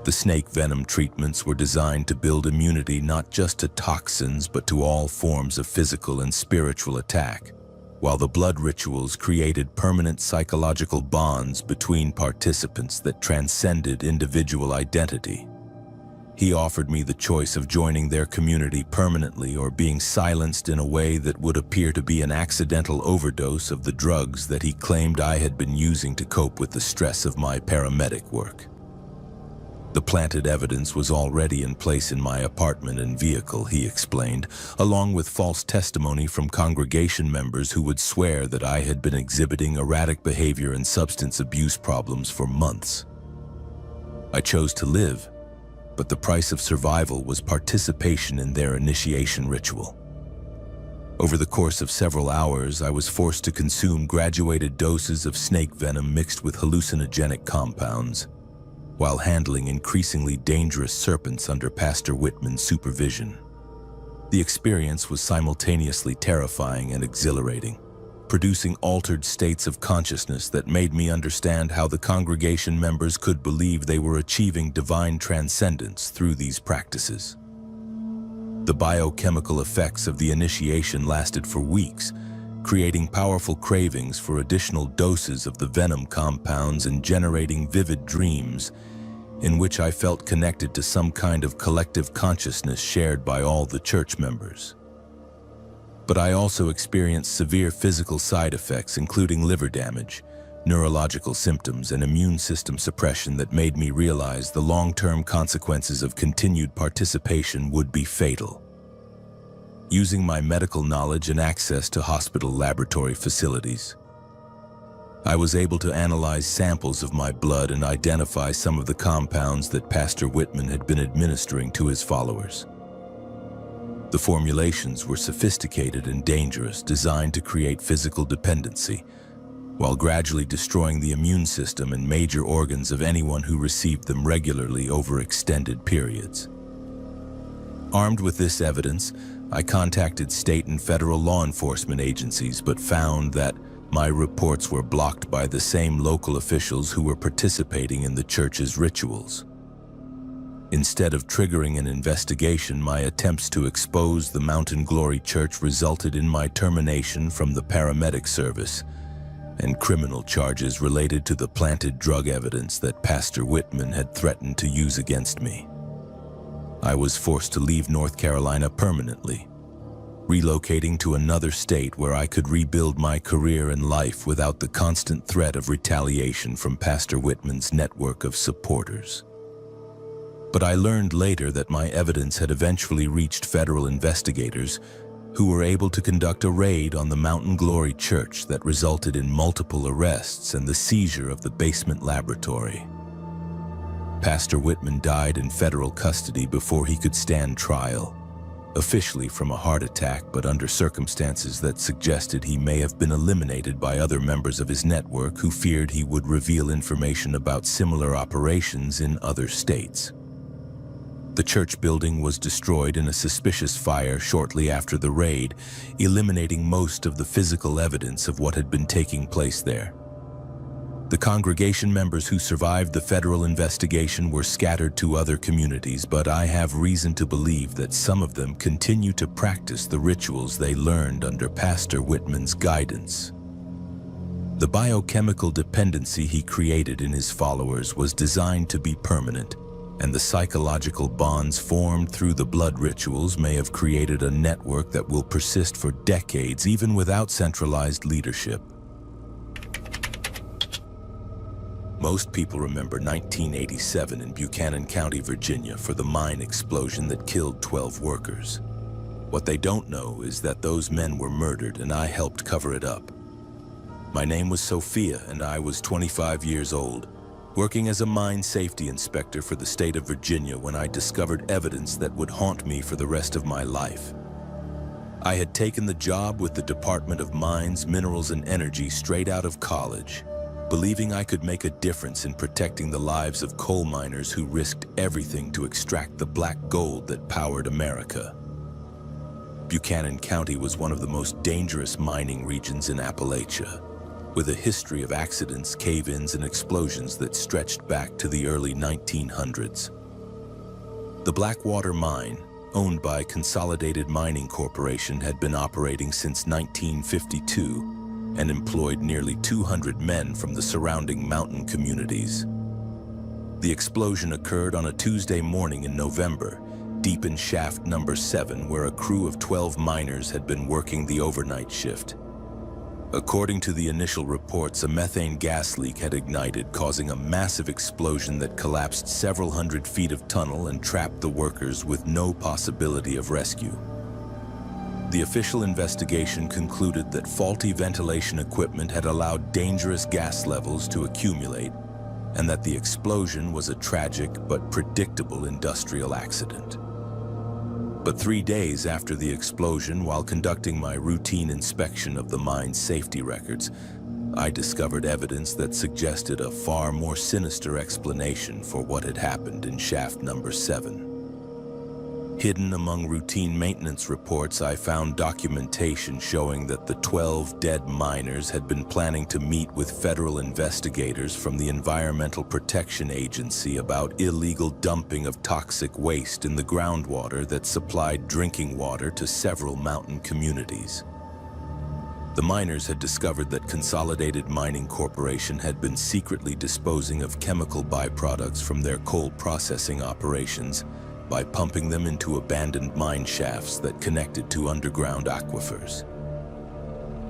The snake venom treatments were designed to build immunity not just to toxins but to all forms of physical and spiritual attack, while the blood rituals created permanent psychological bonds between participants that transcended individual identity. He offered me the choice of joining their community permanently or being silenced in a way that would appear to be an accidental overdose of the drugs that he claimed I had been using to cope with the stress of my paramedic work. The planted evidence was already in place in my apartment and vehicle, he explained, along with false testimony from congregation members who would swear that I had been exhibiting erratic behavior and substance abuse problems for months. I chose to live, but the price of survival was participation in their initiation ritual. Over the course of several hours, I was forced to consume graduated doses of snake venom mixed with hallucinogenic compounds, while handling increasingly dangerous serpents under Pastor Whitman's supervision. The experience was simultaneously terrifying and exhilarating, producing altered states of consciousness that made me understand how the congregation members could believe they were achieving divine transcendence through these practices. The biochemical effects of the initiation lasted for weeks, creating powerful cravings for additional doses of the venom compounds and generating vivid dreams in which I felt connected to some kind of collective consciousness shared by all the church members. But I also experienced severe physical side effects, including liver damage, neurological symptoms, and immune system suppression that made me realize the long-term consequences of continued participation would be fatal. Using my medical knowledge and access to hospital laboratory facilities, I was able to analyze samples of my blood and identify some of the compounds that Pastor Whitman had been administering to his followers. The formulations were sophisticated and dangerous, designed to create physical dependency, while gradually destroying the immune system and major organs of anyone who received them regularly over extended periods. Armed with this evidence, I contacted state and federal law enforcement agencies, but found that my reports were blocked by the same local officials who were participating in the church's rituals. Instead of triggering an investigation, my attempts to expose the Mountain Glory Church resulted in my termination from the paramedic service and criminal charges related to the planted drug evidence that Pastor Whitman had threatened to use against me. I was forced to leave North Carolina permanently, relocating to another state where I could rebuild my career and life without the constant threat of retaliation from Pastor Whitman's network of supporters. But I learned later that my evidence had eventually reached federal investigators who were able to conduct a raid on the Mountain Glory Church that resulted in multiple arrests and the seizure of the basement laboratory. Pastor Whitman died in federal custody before he could stand trial, officially from a heart attack, but under circumstances that suggested he may have been eliminated by other members of his network who feared he would reveal information about similar operations in other states. The church building was destroyed in a suspicious fire shortly after the raid, eliminating most of the physical evidence of what had been taking place there. The congregation members who survived the federal investigation were scattered to other communities, but I have reason to believe that some of them continue to practice the rituals they learned under Pastor Whitman's guidance. The biochemical dependency he created in his followers was designed to be permanent, and the psychological bonds formed through the blood rituals may have created a network that will persist for decades, even without centralized leadership. Most people remember 1987 in Buchanan County, Virginia, for the mine explosion that killed 12 workers. What they don't know is that those men were murdered and I helped cover it up. My name was Sophia and I was 25 years old, working as a mine safety inspector for the state of Virginia when I discovered evidence that would haunt me for the rest of my life. I had taken the job with the Department of Mines, Minerals, and Energy straight out of college, believing I could make a difference in protecting the lives of coal miners who risked everything to extract the black gold that powered America. Buchanan County was one of the most dangerous mining regions in Appalachia, with a history of accidents, cave-ins, and explosions that stretched back to the early 1900s. The Blackwater Mine, owned by Consolidated Mining Corporation, had been operating since 1952 and employed nearly 200 men from the surrounding mountain communities. The explosion occurred on a Tuesday morning in November, deep in shaft number 7, where a crew of 12 miners had been working the overnight shift. According to the initial reports, a methane gas leak had ignited, causing a massive explosion that collapsed several hundred feet of tunnel and trapped the workers with no possibility of rescue. The official investigation concluded that faulty ventilation equipment had allowed dangerous gas levels to accumulate, and that the explosion was a tragic but predictable industrial accident. But 3 days after the explosion, while conducting my routine inspection of the mine's safety records, I discovered evidence that suggested a far more sinister explanation for what had happened in shaft number 7. Hidden among routine maintenance reports, I found documentation showing that the 12 dead miners had been planning to meet with federal investigators from the Environmental Protection Agency about illegal dumping of toxic waste in the groundwater that supplied drinking water to several mountain communities. The miners had discovered that Consolidated Mining Corporation had been secretly disposing of chemical byproducts from their coal processing operations by pumping them into abandoned mine shafts that connected to underground aquifers.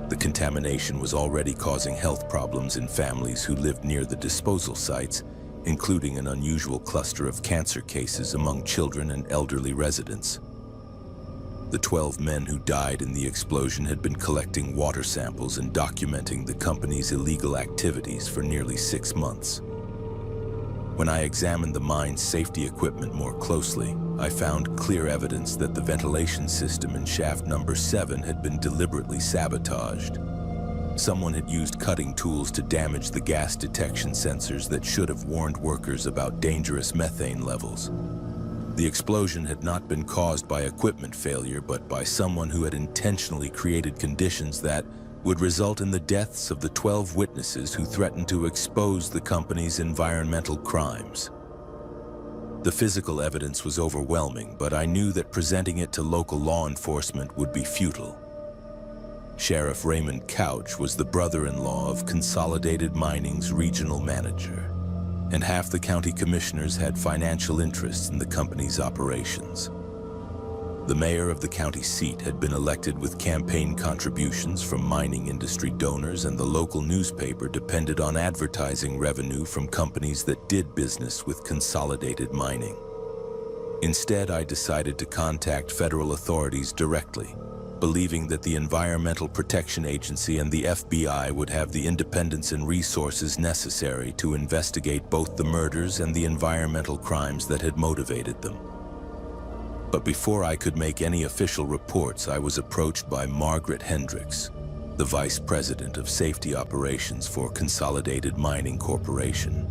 The contamination was already causing health problems in families who lived near the disposal sites, including an unusual cluster of cancer cases among children and elderly residents. The 12 men who died in the explosion had been collecting water samples and documenting the company's illegal activities for nearly 6 months. When I examined the mine's safety equipment more closely, I found clear evidence that the ventilation system in shaft number 7 had been deliberately sabotaged. Someone had used cutting tools to damage the gas detection sensors that should have warned workers about dangerous methane levels. The explosion had not been caused by equipment failure, but by someone who had intentionally created conditions that would result in the deaths of the 12 witnesses who threatened to expose the company's environmental crimes. The physical evidence was overwhelming, but I knew that presenting it to local law enforcement would be futile. Sheriff Raymond Couch was the brother-in-law of Consolidated Mining's regional manager, and half the county commissioners had financial interests in the company's operations. The mayor of the county seat had been elected with campaign contributions from mining industry donors, and the local newspaper depended on advertising revenue from companies that did business with Consolidated Mining. Instead, I decided to contact federal authorities directly, believing that the Environmental Protection Agency and the FBI would have the independence and resources necessary to investigate both the murders and the environmental crimes that had motivated them. But before I could make any official reports, I was approached by Margaret Hendricks, the Vice President of Safety Operations for Consolidated Mining Corporation.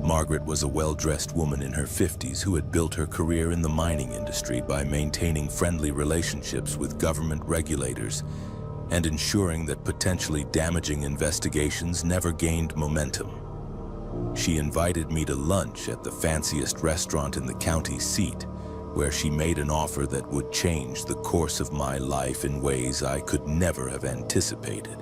Margaret was a well-dressed woman in her 50s who had built her career in the mining industry by maintaining friendly relationships with government regulators and ensuring that potentially damaging investigations never gained momentum. She invited me to lunch at the fanciest restaurant in the county seat, where she made an offer that would change the course of my life in ways I could never have anticipated.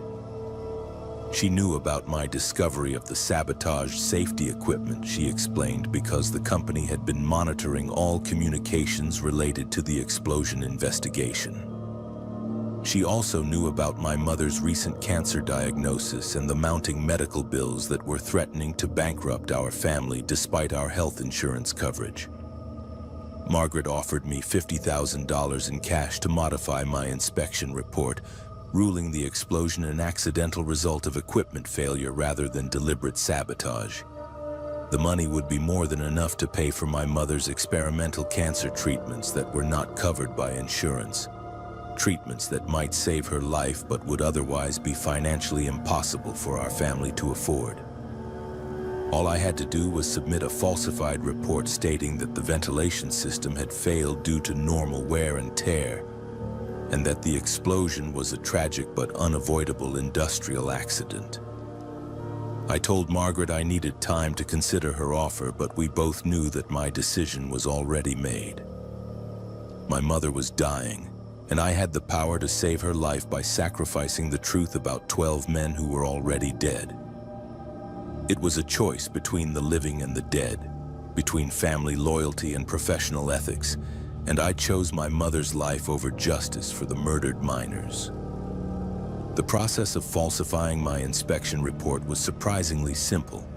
She knew about my discovery of the sabotaged safety equipment, she explained, because the company had been monitoring all communications related to the explosion investigation. She also knew about my mother's recent cancer diagnosis and the mounting medical bills that were threatening to bankrupt our family despite our health insurance coverage. Margaret offered me $50,000 in cash to modify my inspection report, ruling the explosion an accidental result of equipment failure rather than deliberate sabotage. The money would be more than enough to pay for my mother's experimental cancer treatments that were not covered by insurance. Treatments that might save her life but would otherwise be financially impossible for our family to afford. All I had to do was submit a falsified report stating that the ventilation system had failed due to normal wear and tear, and that the explosion was a tragic but unavoidable industrial accident. I told Margaret I needed time to consider her offer, but we both knew that my decision was already made. My mother was dying, and I had the power to save her life by sacrificing the truth about 12 men who were already dead. It was a choice between the living and the dead, between family loyalty and professional ethics, and I chose my mother's life over justice for the murdered miners. The process of falsifying my inspection report was surprisingly simple.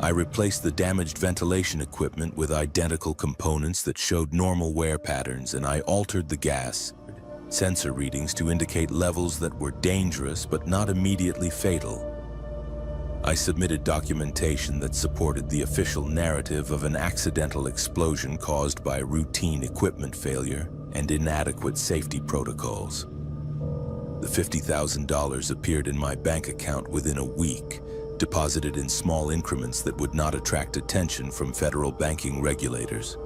I replaced the damaged ventilation equipment with identical components that showed normal wear patterns, and I altered the gas sensor readings to indicate levels that were dangerous but not immediately fatal. I submitted documentation that supported the official narrative of an accidental explosion caused by routine equipment failure and inadequate safety protocols. The $50,000 appeared in my bank account within a week, deposited in small increments that would not attract attention from federal banking regulators.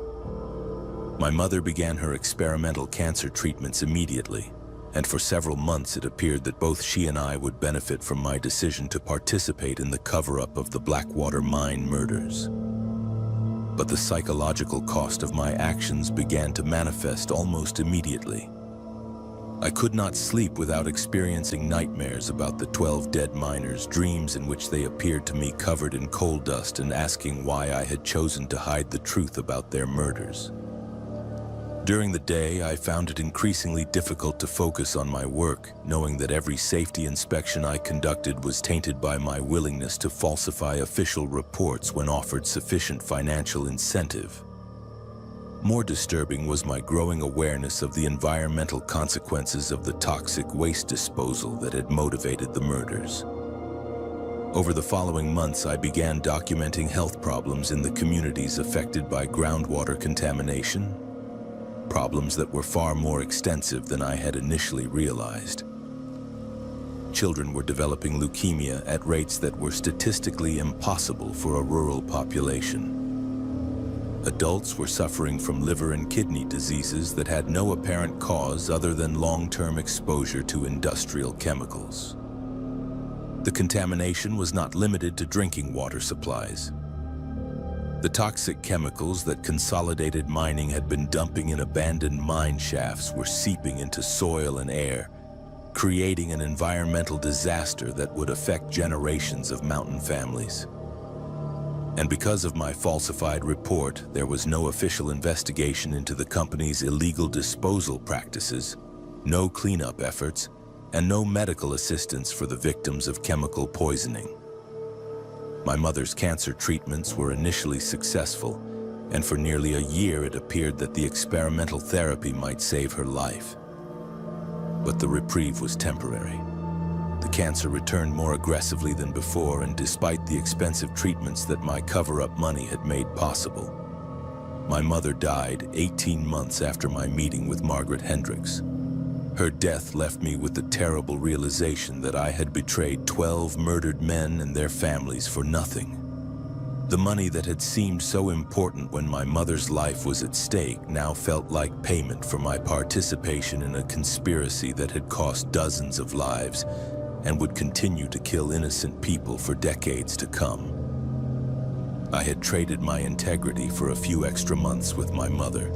My mother began her experimental cancer treatments immediately, and for several months it appeared that both she and I would benefit from my decision to participate in the cover-up of the Blackwater mine murders. But the psychological cost of my actions began to manifest almost immediately. I could not sleep without experiencing nightmares about the 12 dead miners, dreams in which they appeared to me covered in coal dust and asking why I had chosen to hide the truth about their murders. During the day, I found it increasingly difficult to focus on my work, knowing that every safety inspection I conducted was tainted by my willingness to falsify official reports when offered sufficient financial incentive. More disturbing was my growing awareness of the environmental consequences of the toxic waste disposal that had motivated the murders. Over the following months, I began documenting health problems in the communities affected by groundwater contamination, problems that were far more extensive than I had initially realized. Children were developing leukemia at rates that were statistically impossible for a rural population. Adults were suffering from liver and kidney diseases that had no apparent cause other than long-term exposure to industrial chemicals. The contamination was not limited to drinking water supplies. The toxic chemicals that Consolidated Mining had been dumping in abandoned mine shafts were seeping into soil and air, creating an environmental disaster that would affect generations of mountain families. And because of my falsified report, there was no official investigation into the company's illegal disposal practices, no cleanup efforts, and no medical assistance for the victims of chemical poisoning. My mother's cancer treatments were initially successful, and for nearly a year it appeared that the experimental therapy might save her life. But the reprieve was temporary. The cancer returned more aggressively than before, and despite the expensive treatments that my cover-up money had made possible, my mother died 18 months after my meeting with Margaret Hendricks. Her death left me with the terrible realization that I had betrayed 12 murdered men and their families for nothing. The money that had seemed so important when my mother's life was at stake now felt like payment for my participation in a conspiracy that had cost dozens of lives and would continue to kill innocent people for decades to come. I had traded my integrity for a few extra months with my mother.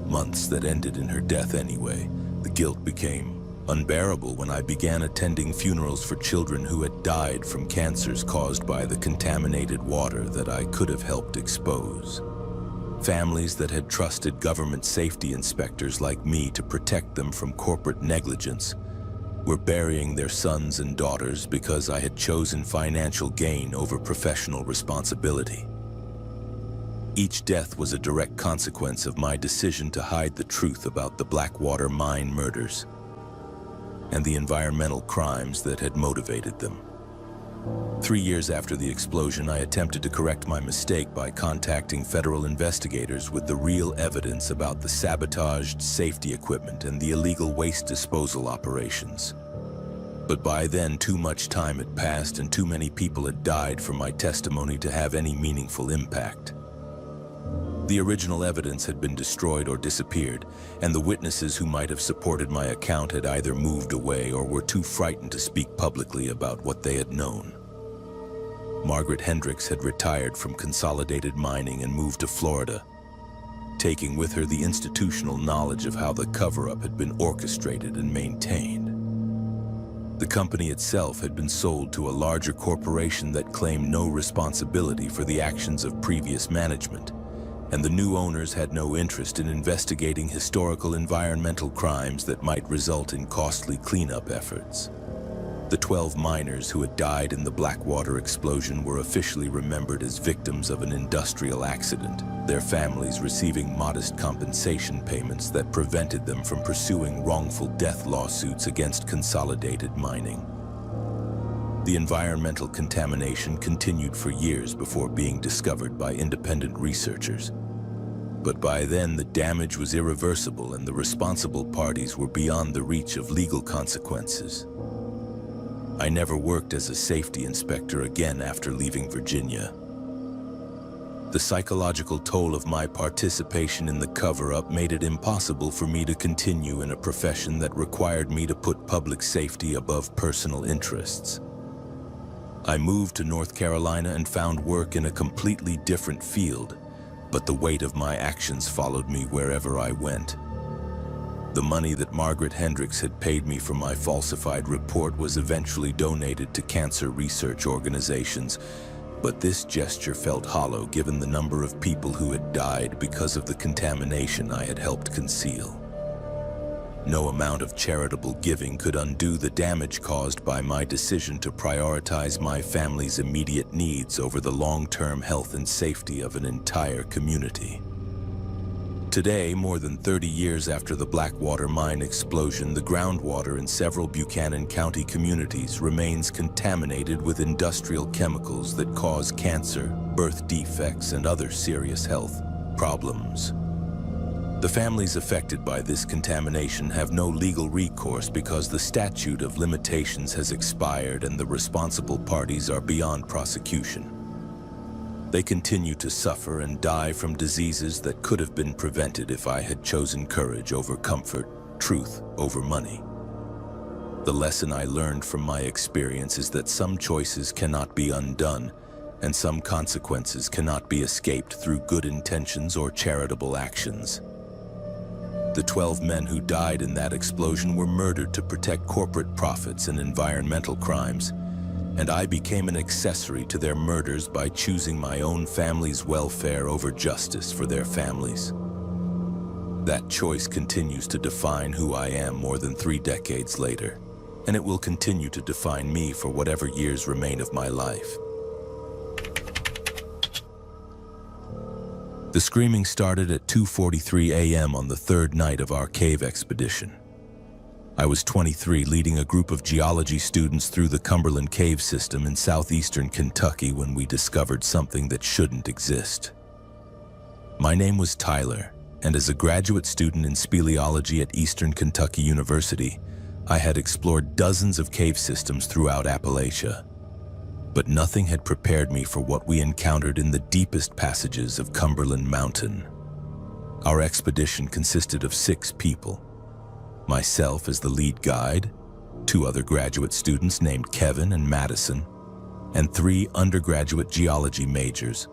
Months that ended in her death anyway. The guilt became unbearable when I began attending funerals for children who had died from cancers caused by the contaminated water that I could have helped expose. Families that had trusted government safety inspectors like me to protect them from corporate negligence were burying their sons and daughters because I had chosen financial gain over professional responsibility. Each death was a direct consequence of my decision to hide the truth about the Blackwater mine murders and the environmental crimes that had motivated them. 3 years after the explosion, I attempted to correct my mistake by contacting federal investigators with the real evidence about the sabotaged safety equipment and the illegal waste disposal operations. But by then, too much time had passed and too many people had died for my testimony to have any meaningful impact. The original evidence had been destroyed or disappeared, and the witnesses who might have supported my account had either moved away or were too frightened to speak publicly about what they had known. Margaret Hendricks had retired from Consolidated Mining and moved to Florida, taking with her the institutional knowledge of how the cover-up had been orchestrated and maintained. The company itself had been sold to a larger corporation that claimed no responsibility for the actions of previous management, and the new owners had no interest in investigating historical environmental crimes that might result in costly cleanup efforts. The 12 miners who had died in the Blackwater explosion were officially remembered as victims of an industrial accident, their families receiving modest compensation payments that prevented them from pursuing wrongful death lawsuits against Consolidated Mining. The environmental contamination continued for years before being discovered by independent researchers. But by then, the damage was irreversible and the responsible parties were beyond the reach of legal consequences. I never worked as a safety inspector again after leaving Virginia. The psychological toll of my participation in the cover-up made it impossible for me to continue in a profession that required me to put public safety above personal interests. I moved to North Carolina and found work in a completely different field, but the weight of my actions followed me wherever I went. The money that Margaret Hendricks had paid me for my falsified report was eventually donated to cancer research organizations, but this gesture felt hollow given the number of people who had died because of the contamination I had helped conceal. No amount of charitable giving could undo the damage caused by my decision to prioritize my family's immediate needs over the long-term health and safety of an entire community. Today, more than 30 years after the Blackwater mine explosion, the groundwater in several Buchanan County communities remains contaminated with industrial chemicals that cause cancer, birth defects, and other serious health problems. The families affected by this contamination have no legal recourse because the statute of limitations has expired and the responsible parties are beyond prosecution. They continue to suffer and die from diseases that could have been prevented if I had chosen courage over comfort, truth over money. The lesson I learned from my experience is that some choices cannot be undone, and some consequences cannot be escaped through good intentions or charitable actions. The 12 men who died in that explosion were murdered to protect corporate profits and environmental crimes, and I became an accessory to their murders by choosing my own family's welfare over justice for their families. That choice continues to define who I am more than 3 decades later, and it will continue to define me for whatever years remain of my life. The screaming started at 2:43 a.m. on the 3rd night of our cave expedition. I was 23, leading a group of geology students through the Cumberland Cave system in southeastern Kentucky when we discovered something that shouldn't exist. My name was Tyler, and as a graduate student in speleology at Eastern Kentucky University, I had explored dozens of cave systems throughout Appalachia. But nothing had prepared me for what we encountered in the deepest passages of Cumberland Mountain. Our expedition consisted of 6 people. Myself as the lead guide, 2 other graduate students named Kevin and Madison, and 3 undergraduate geology majors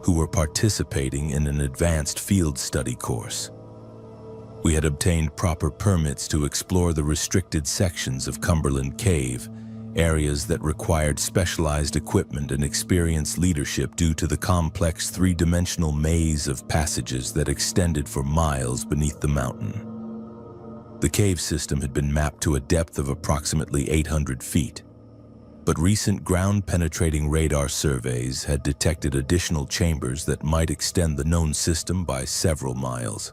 who were participating in an advanced field study course. We had obtained proper permits to explore the restricted sections of Cumberland Cave, areas that required specialized equipment and experienced leadership due to the complex 3-dimensional maze of passages that extended for miles beneath the mountain. The cave system had been mapped to a depth of approximately 800 feet, but recent ground-penetrating radar surveys had detected additional chambers that might extend the known system by several miles.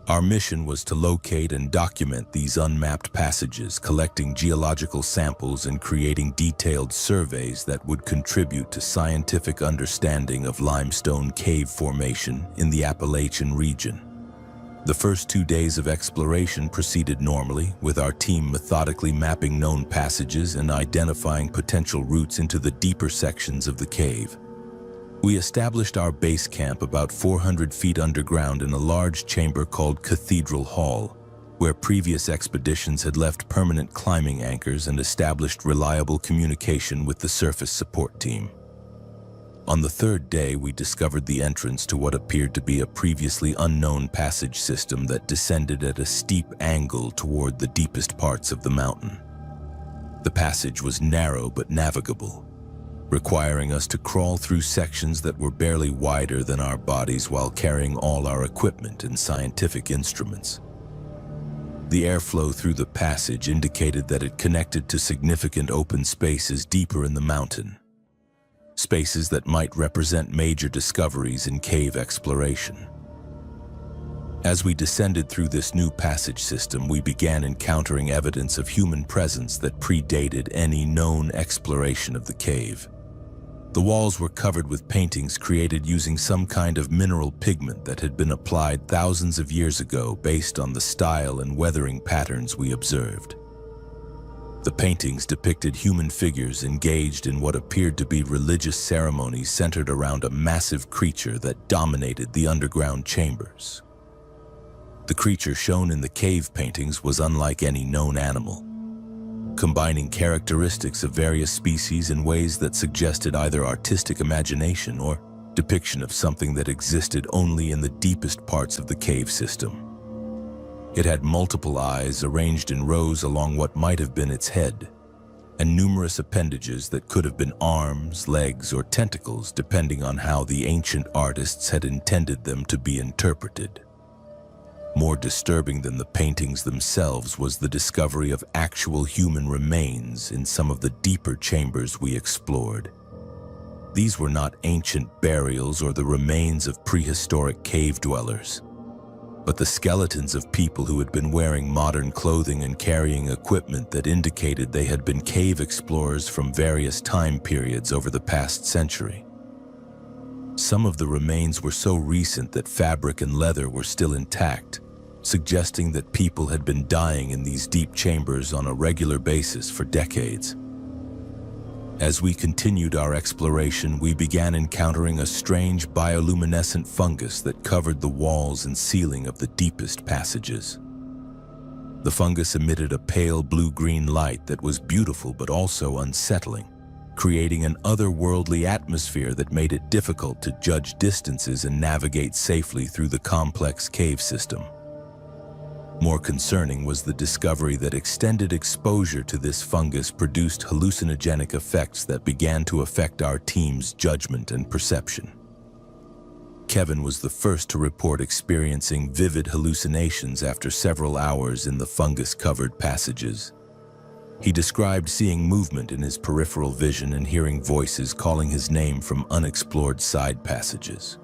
Our mission was to locate and document these unmapped passages, collecting geological samples and creating detailed surveys that would contribute to scientific understanding of limestone cave formation in the Appalachian region. The first 2 days of exploration proceeded normally, with our team methodically mapping known passages and identifying potential routes into the deeper sections of the cave. We established our base camp about 400 feet underground in a large chamber called Cathedral Hall, where previous expeditions had left permanent climbing anchors and established reliable communication with the surface support team. On the 3rd day, we discovered the entrance to what appeared to be a previously unknown passage system that descended at a steep angle toward the deepest parts of the mountain. The passage was narrow but navigable, requiring us to crawl through sections that were barely wider than our bodies while carrying all our equipment and scientific instruments. The airflow through the passage indicated that it connected to significant open spaces deeper in the mountain. Spaces that might represent major discoveries in cave exploration. As we descended through this new passage system, we began encountering evidence of human presence that predated any known exploration of the cave. The walls were covered with paintings created using some kind of mineral pigment that had been applied thousands of years ago based on the style and weathering patterns we observed. The paintings depicted human figures engaged in what appeared to be religious ceremonies centered around a massive creature that dominated the underground chambers. The creature shown in the cave paintings was unlike any known animal, combining characteristics of various species in ways that suggested either artistic imagination or depiction of something that existed only in the deepest parts of the cave system. It had multiple eyes arranged in rows along what might have been its head, and numerous appendages that could have been arms, legs, or tentacles depending on how the ancient artists had intended them to be interpreted. More disturbing than the paintings themselves was the discovery of actual human remains in some of the deeper chambers we explored. These were not ancient burials or the remains of prehistoric cave dwellers, but the skeletons of people who had been wearing modern clothing and carrying equipment that indicated they had been cave explorers from various time periods over the past century. Some of the remains were so recent that fabric and leather were still intact, suggesting that people had been dying in these deep chambers on a regular basis for decades. As we continued our exploration, we began encountering a strange bioluminescent fungus that covered the walls and ceiling of the deepest passages. The fungus emitted a pale blue-green light that was beautiful but also unsettling, creating an otherworldly atmosphere that made it difficult to judge distances and navigate safely through the complex cave system. More concerning was the discovery that extended exposure to this fungus produced hallucinogenic effects that began to affect our team's judgment and perception. Kevin was the first to report experiencing vivid hallucinations after several hours in the fungus-covered passages. He described seeing movement in his peripheral vision and hearing voices calling his name from unexplored side passages.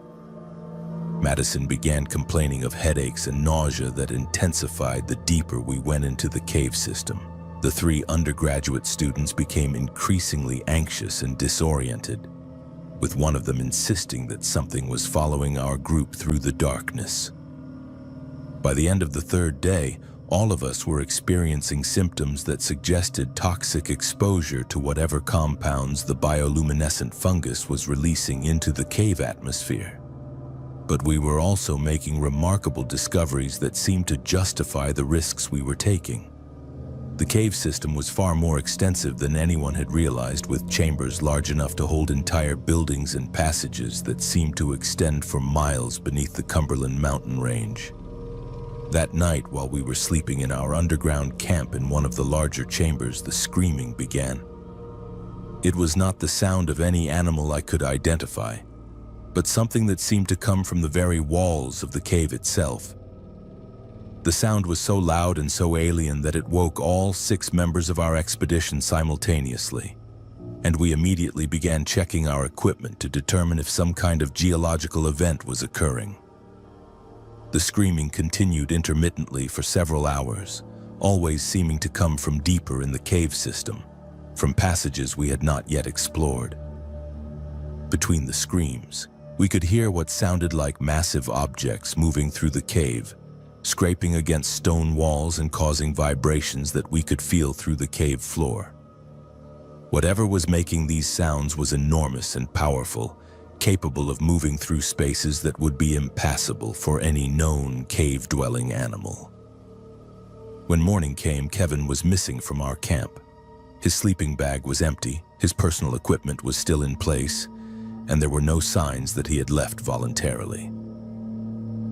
Madison began complaining of headaches and nausea that intensified the deeper we went into the cave system. The 3 undergraduate students became increasingly anxious and disoriented, with one of them insisting that something was following our group through the darkness. By the end of the 3rd day, all of us were experiencing symptoms that suggested toxic exposure to whatever compounds the bioluminescent fungus was releasing into the cave atmosphere. But we were also making remarkable discoveries that seemed to justify the risks we were taking. The cave system was far more extensive than anyone had realized, with chambers large enough to hold entire buildings and passages that seemed to extend for miles beneath the Cumberland mountain range. That night, while we were sleeping in our underground camp in one of the larger chambers, the screaming began. It was not the sound of any animal I could identify, but something that seemed to come from the very walls of the cave itself. The sound was so loud and so alien that it woke all 6 members of our expedition simultaneously, and we immediately began checking our equipment to determine if some kind of geological event was occurring. The screaming continued intermittently for several hours, always seeming to come from deeper in the cave system, from passages we had not yet explored. Between the screams, we could hear what sounded like massive objects moving through the cave, scraping against stone walls and causing vibrations that we could feel through the cave floor. Whatever was making these sounds was enormous and powerful, capable of moving through spaces that would be impassable for any known cave-dwelling animal. When morning came, Kevin was missing from our camp. His sleeping bag was empty, his personal equipment was still in place, and there were no signs that he had left voluntarily.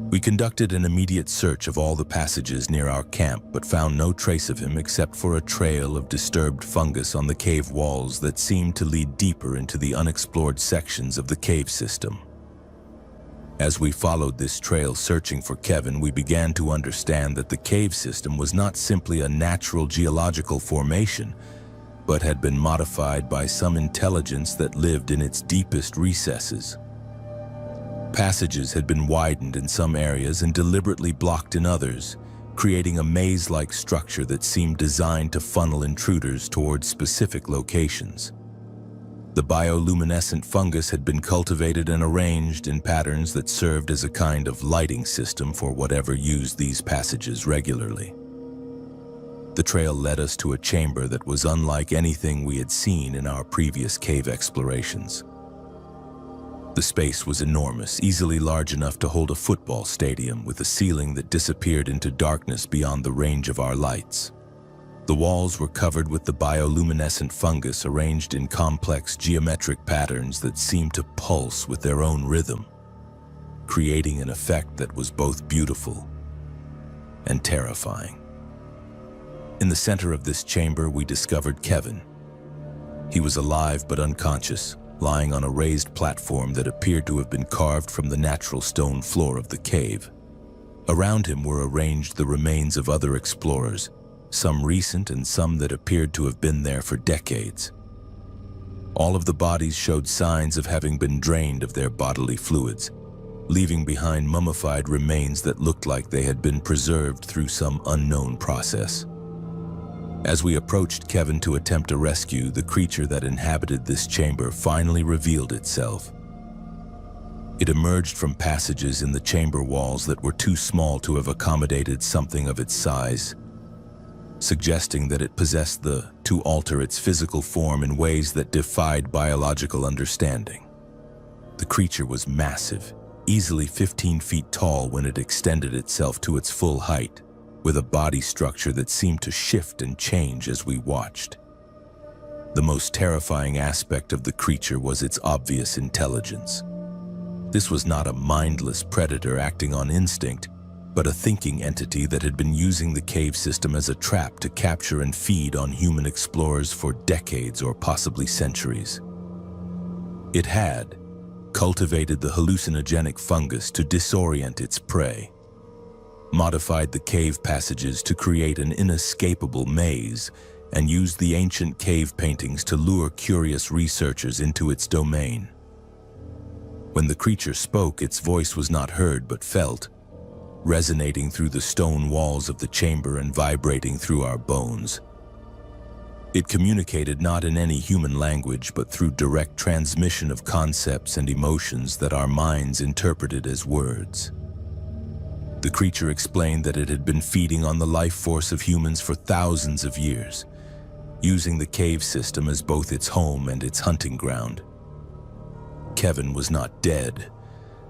We conducted an immediate search of all the passages near our camp, but found no trace of him except for a trail of disturbed fungus on the cave walls that seemed to lead deeper into the unexplored sections of the cave system. As we followed this trail searching for Kevin, we began to understand that the cave system was not simply a natural geological formation, but had been modified by some intelligence that lived in its deepest recesses. Passages had been widened in some areas and deliberately blocked in others, creating a maze-like structure that seemed designed to funnel intruders towards specific locations. The bioluminescent fungus had been cultivated and arranged in patterns that served as a kind of lighting system for whatever used these passages regularly. The trail led us to a chamber that was unlike anything we had seen in our previous cave explorations. The space was enormous, easily large enough to hold a football stadium, with a ceiling that disappeared into darkness beyond the range of our lights. The walls were covered with the bioluminescent fungus arranged in complex geometric patterns that seemed to pulse with their own rhythm, creating an effect that was both beautiful and terrifying. In the center of this chamber, we discovered Kevin. He was alive but unconscious, lying on a raised platform that appeared to have been carved from the natural stone floor of the cave. Around him were arranged the remains of other explorers, some recent and some that appeared to have been there for decades. All of the bodies showed signs of having been drained of their bodily fluids, leaving behind mummified remains that looked like they had been preserved through some unknown process. As we approached Kevin to attempt a rescue, the creature that inhabited this chamber finally revealed itself. It emerged from passages in the chamber walls that were too small to have accommodated something of its size, suggesting that it possessed to alter its physical form in ways that defied biological understanding. The creature was massive, easily 15 feet tall when it extended itself to its full height, with a body structure that seemed to shift and change as we watched. The most terrifying aspect of the creature was its obvious intelligence. This was not a mindless predator acting on instinct, but a thinking entity that had been using the cave system as a trap to capture and feed on human explorers for decades or possibly centuries. It had cultivated the hallucinogenic fungus to disorient its prey, modified the cave passages to create an inescapable maze, and used the ancient cave paintings to lure curious researchers into its domain. When the creature spoke, its voice was not heard but felt, resonating through the stone walls of the chamber and vibrating through our bones. It communicated not in any human language, but through direct transmission of concepts and emotions that our minds interpreted as words. The creature explained that it had been feeding on the life force of humans for thousands of years, using the cave system as both its home and its hunting ground. Kevin was not dead,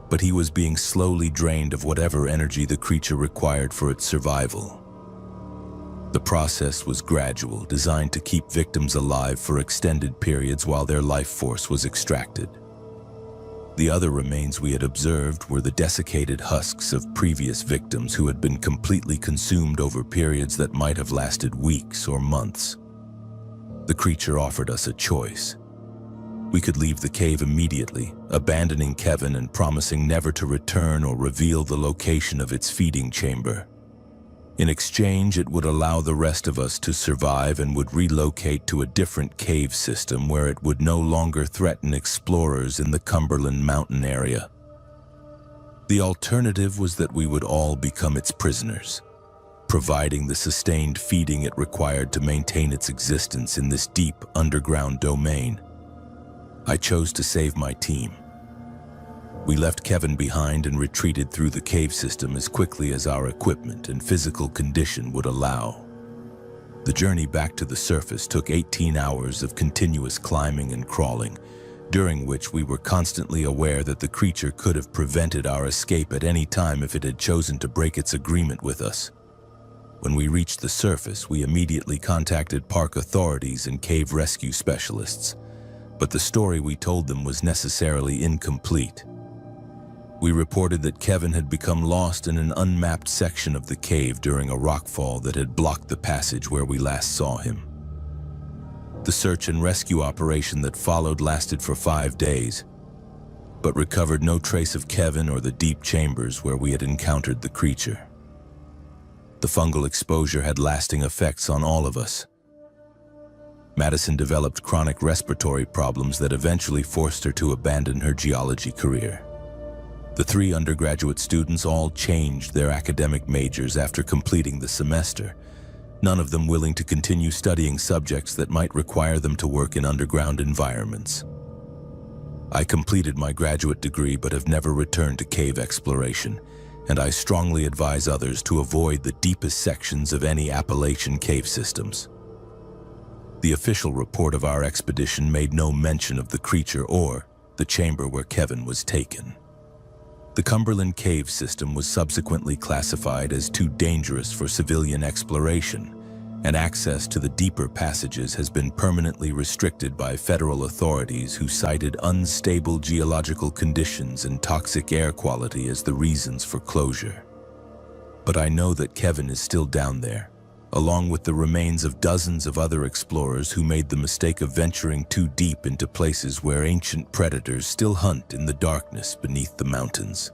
but he was being slowly drained of whatever energy the creature required for its survival. The process was gradual, designed to keep victims alive for extended periods while their life force was extracted. The other remains we had observed were the desiccated husks of previous victims who had been completely consumed over periods that might have lasted weeks or months. The creature offered us a choice. We could leave the cave immediately, abandoning Kevin and promising never to return or reveal the location of its feeding chamber. In exchange, it would allow the rest of us to survive and would relocate to a different cave system where it would no longer threaten explorers in the Cumberland Mountain area. The alternative was that we would all become its prisoners, providing the sustained feeding it required to maintain its existence in this deep underground domain. I chose to save my team. We left Kevin behind and retreated through the cave system as quickly as our equipment and physical condition would allow. The journey back to the surface took 18 hours of continuous climbing and crawling, during which we were constantly aware that the creature could have prevented our escape at any time if it had chosen to break its agreement with us. When we reached the surface, we immediately contacted park authorities and cave rescue specialists, but the story we told them was necessarily incomplete. We reported that Kevin had become lost in an unmapped section of the cave during a rockfall that had blocked the passage where we last saw him. The search and rescue operation that followed lasted for 5 days, but recovered no trace of Kevin or the deep chambers where we had encountered the creature. The fungal exposure had lasting effects on all of us. Madison developed chronic respiratory problems that eventually forced her to abandon her geology career. The 3 undergraduate students all changed their academic majors after completing the semester, none of them willing to continue studying subjects that might require them to work in underground environments. I completed my graduate degree but have never returned to cave exploration, and I strongly advise others to avoid the deepest sections of any Appalachian cave systems. The official report of our expedition made no mention of the creature or the chamber where Kevin was taken. The Cumberland Cave system was subsequently classified as too dangerous for civilian exploration, and access to the deeper passages has been permanently restricted by federal authorities who cited unstable geological conditions and toxic air quality as the reasons for closure. But I know that Kevin is still down there, along with the remains of dozens of other explorers who made the mistake of venturing too deep into places where ancient predators still hunt in the darkness beneath the mountains.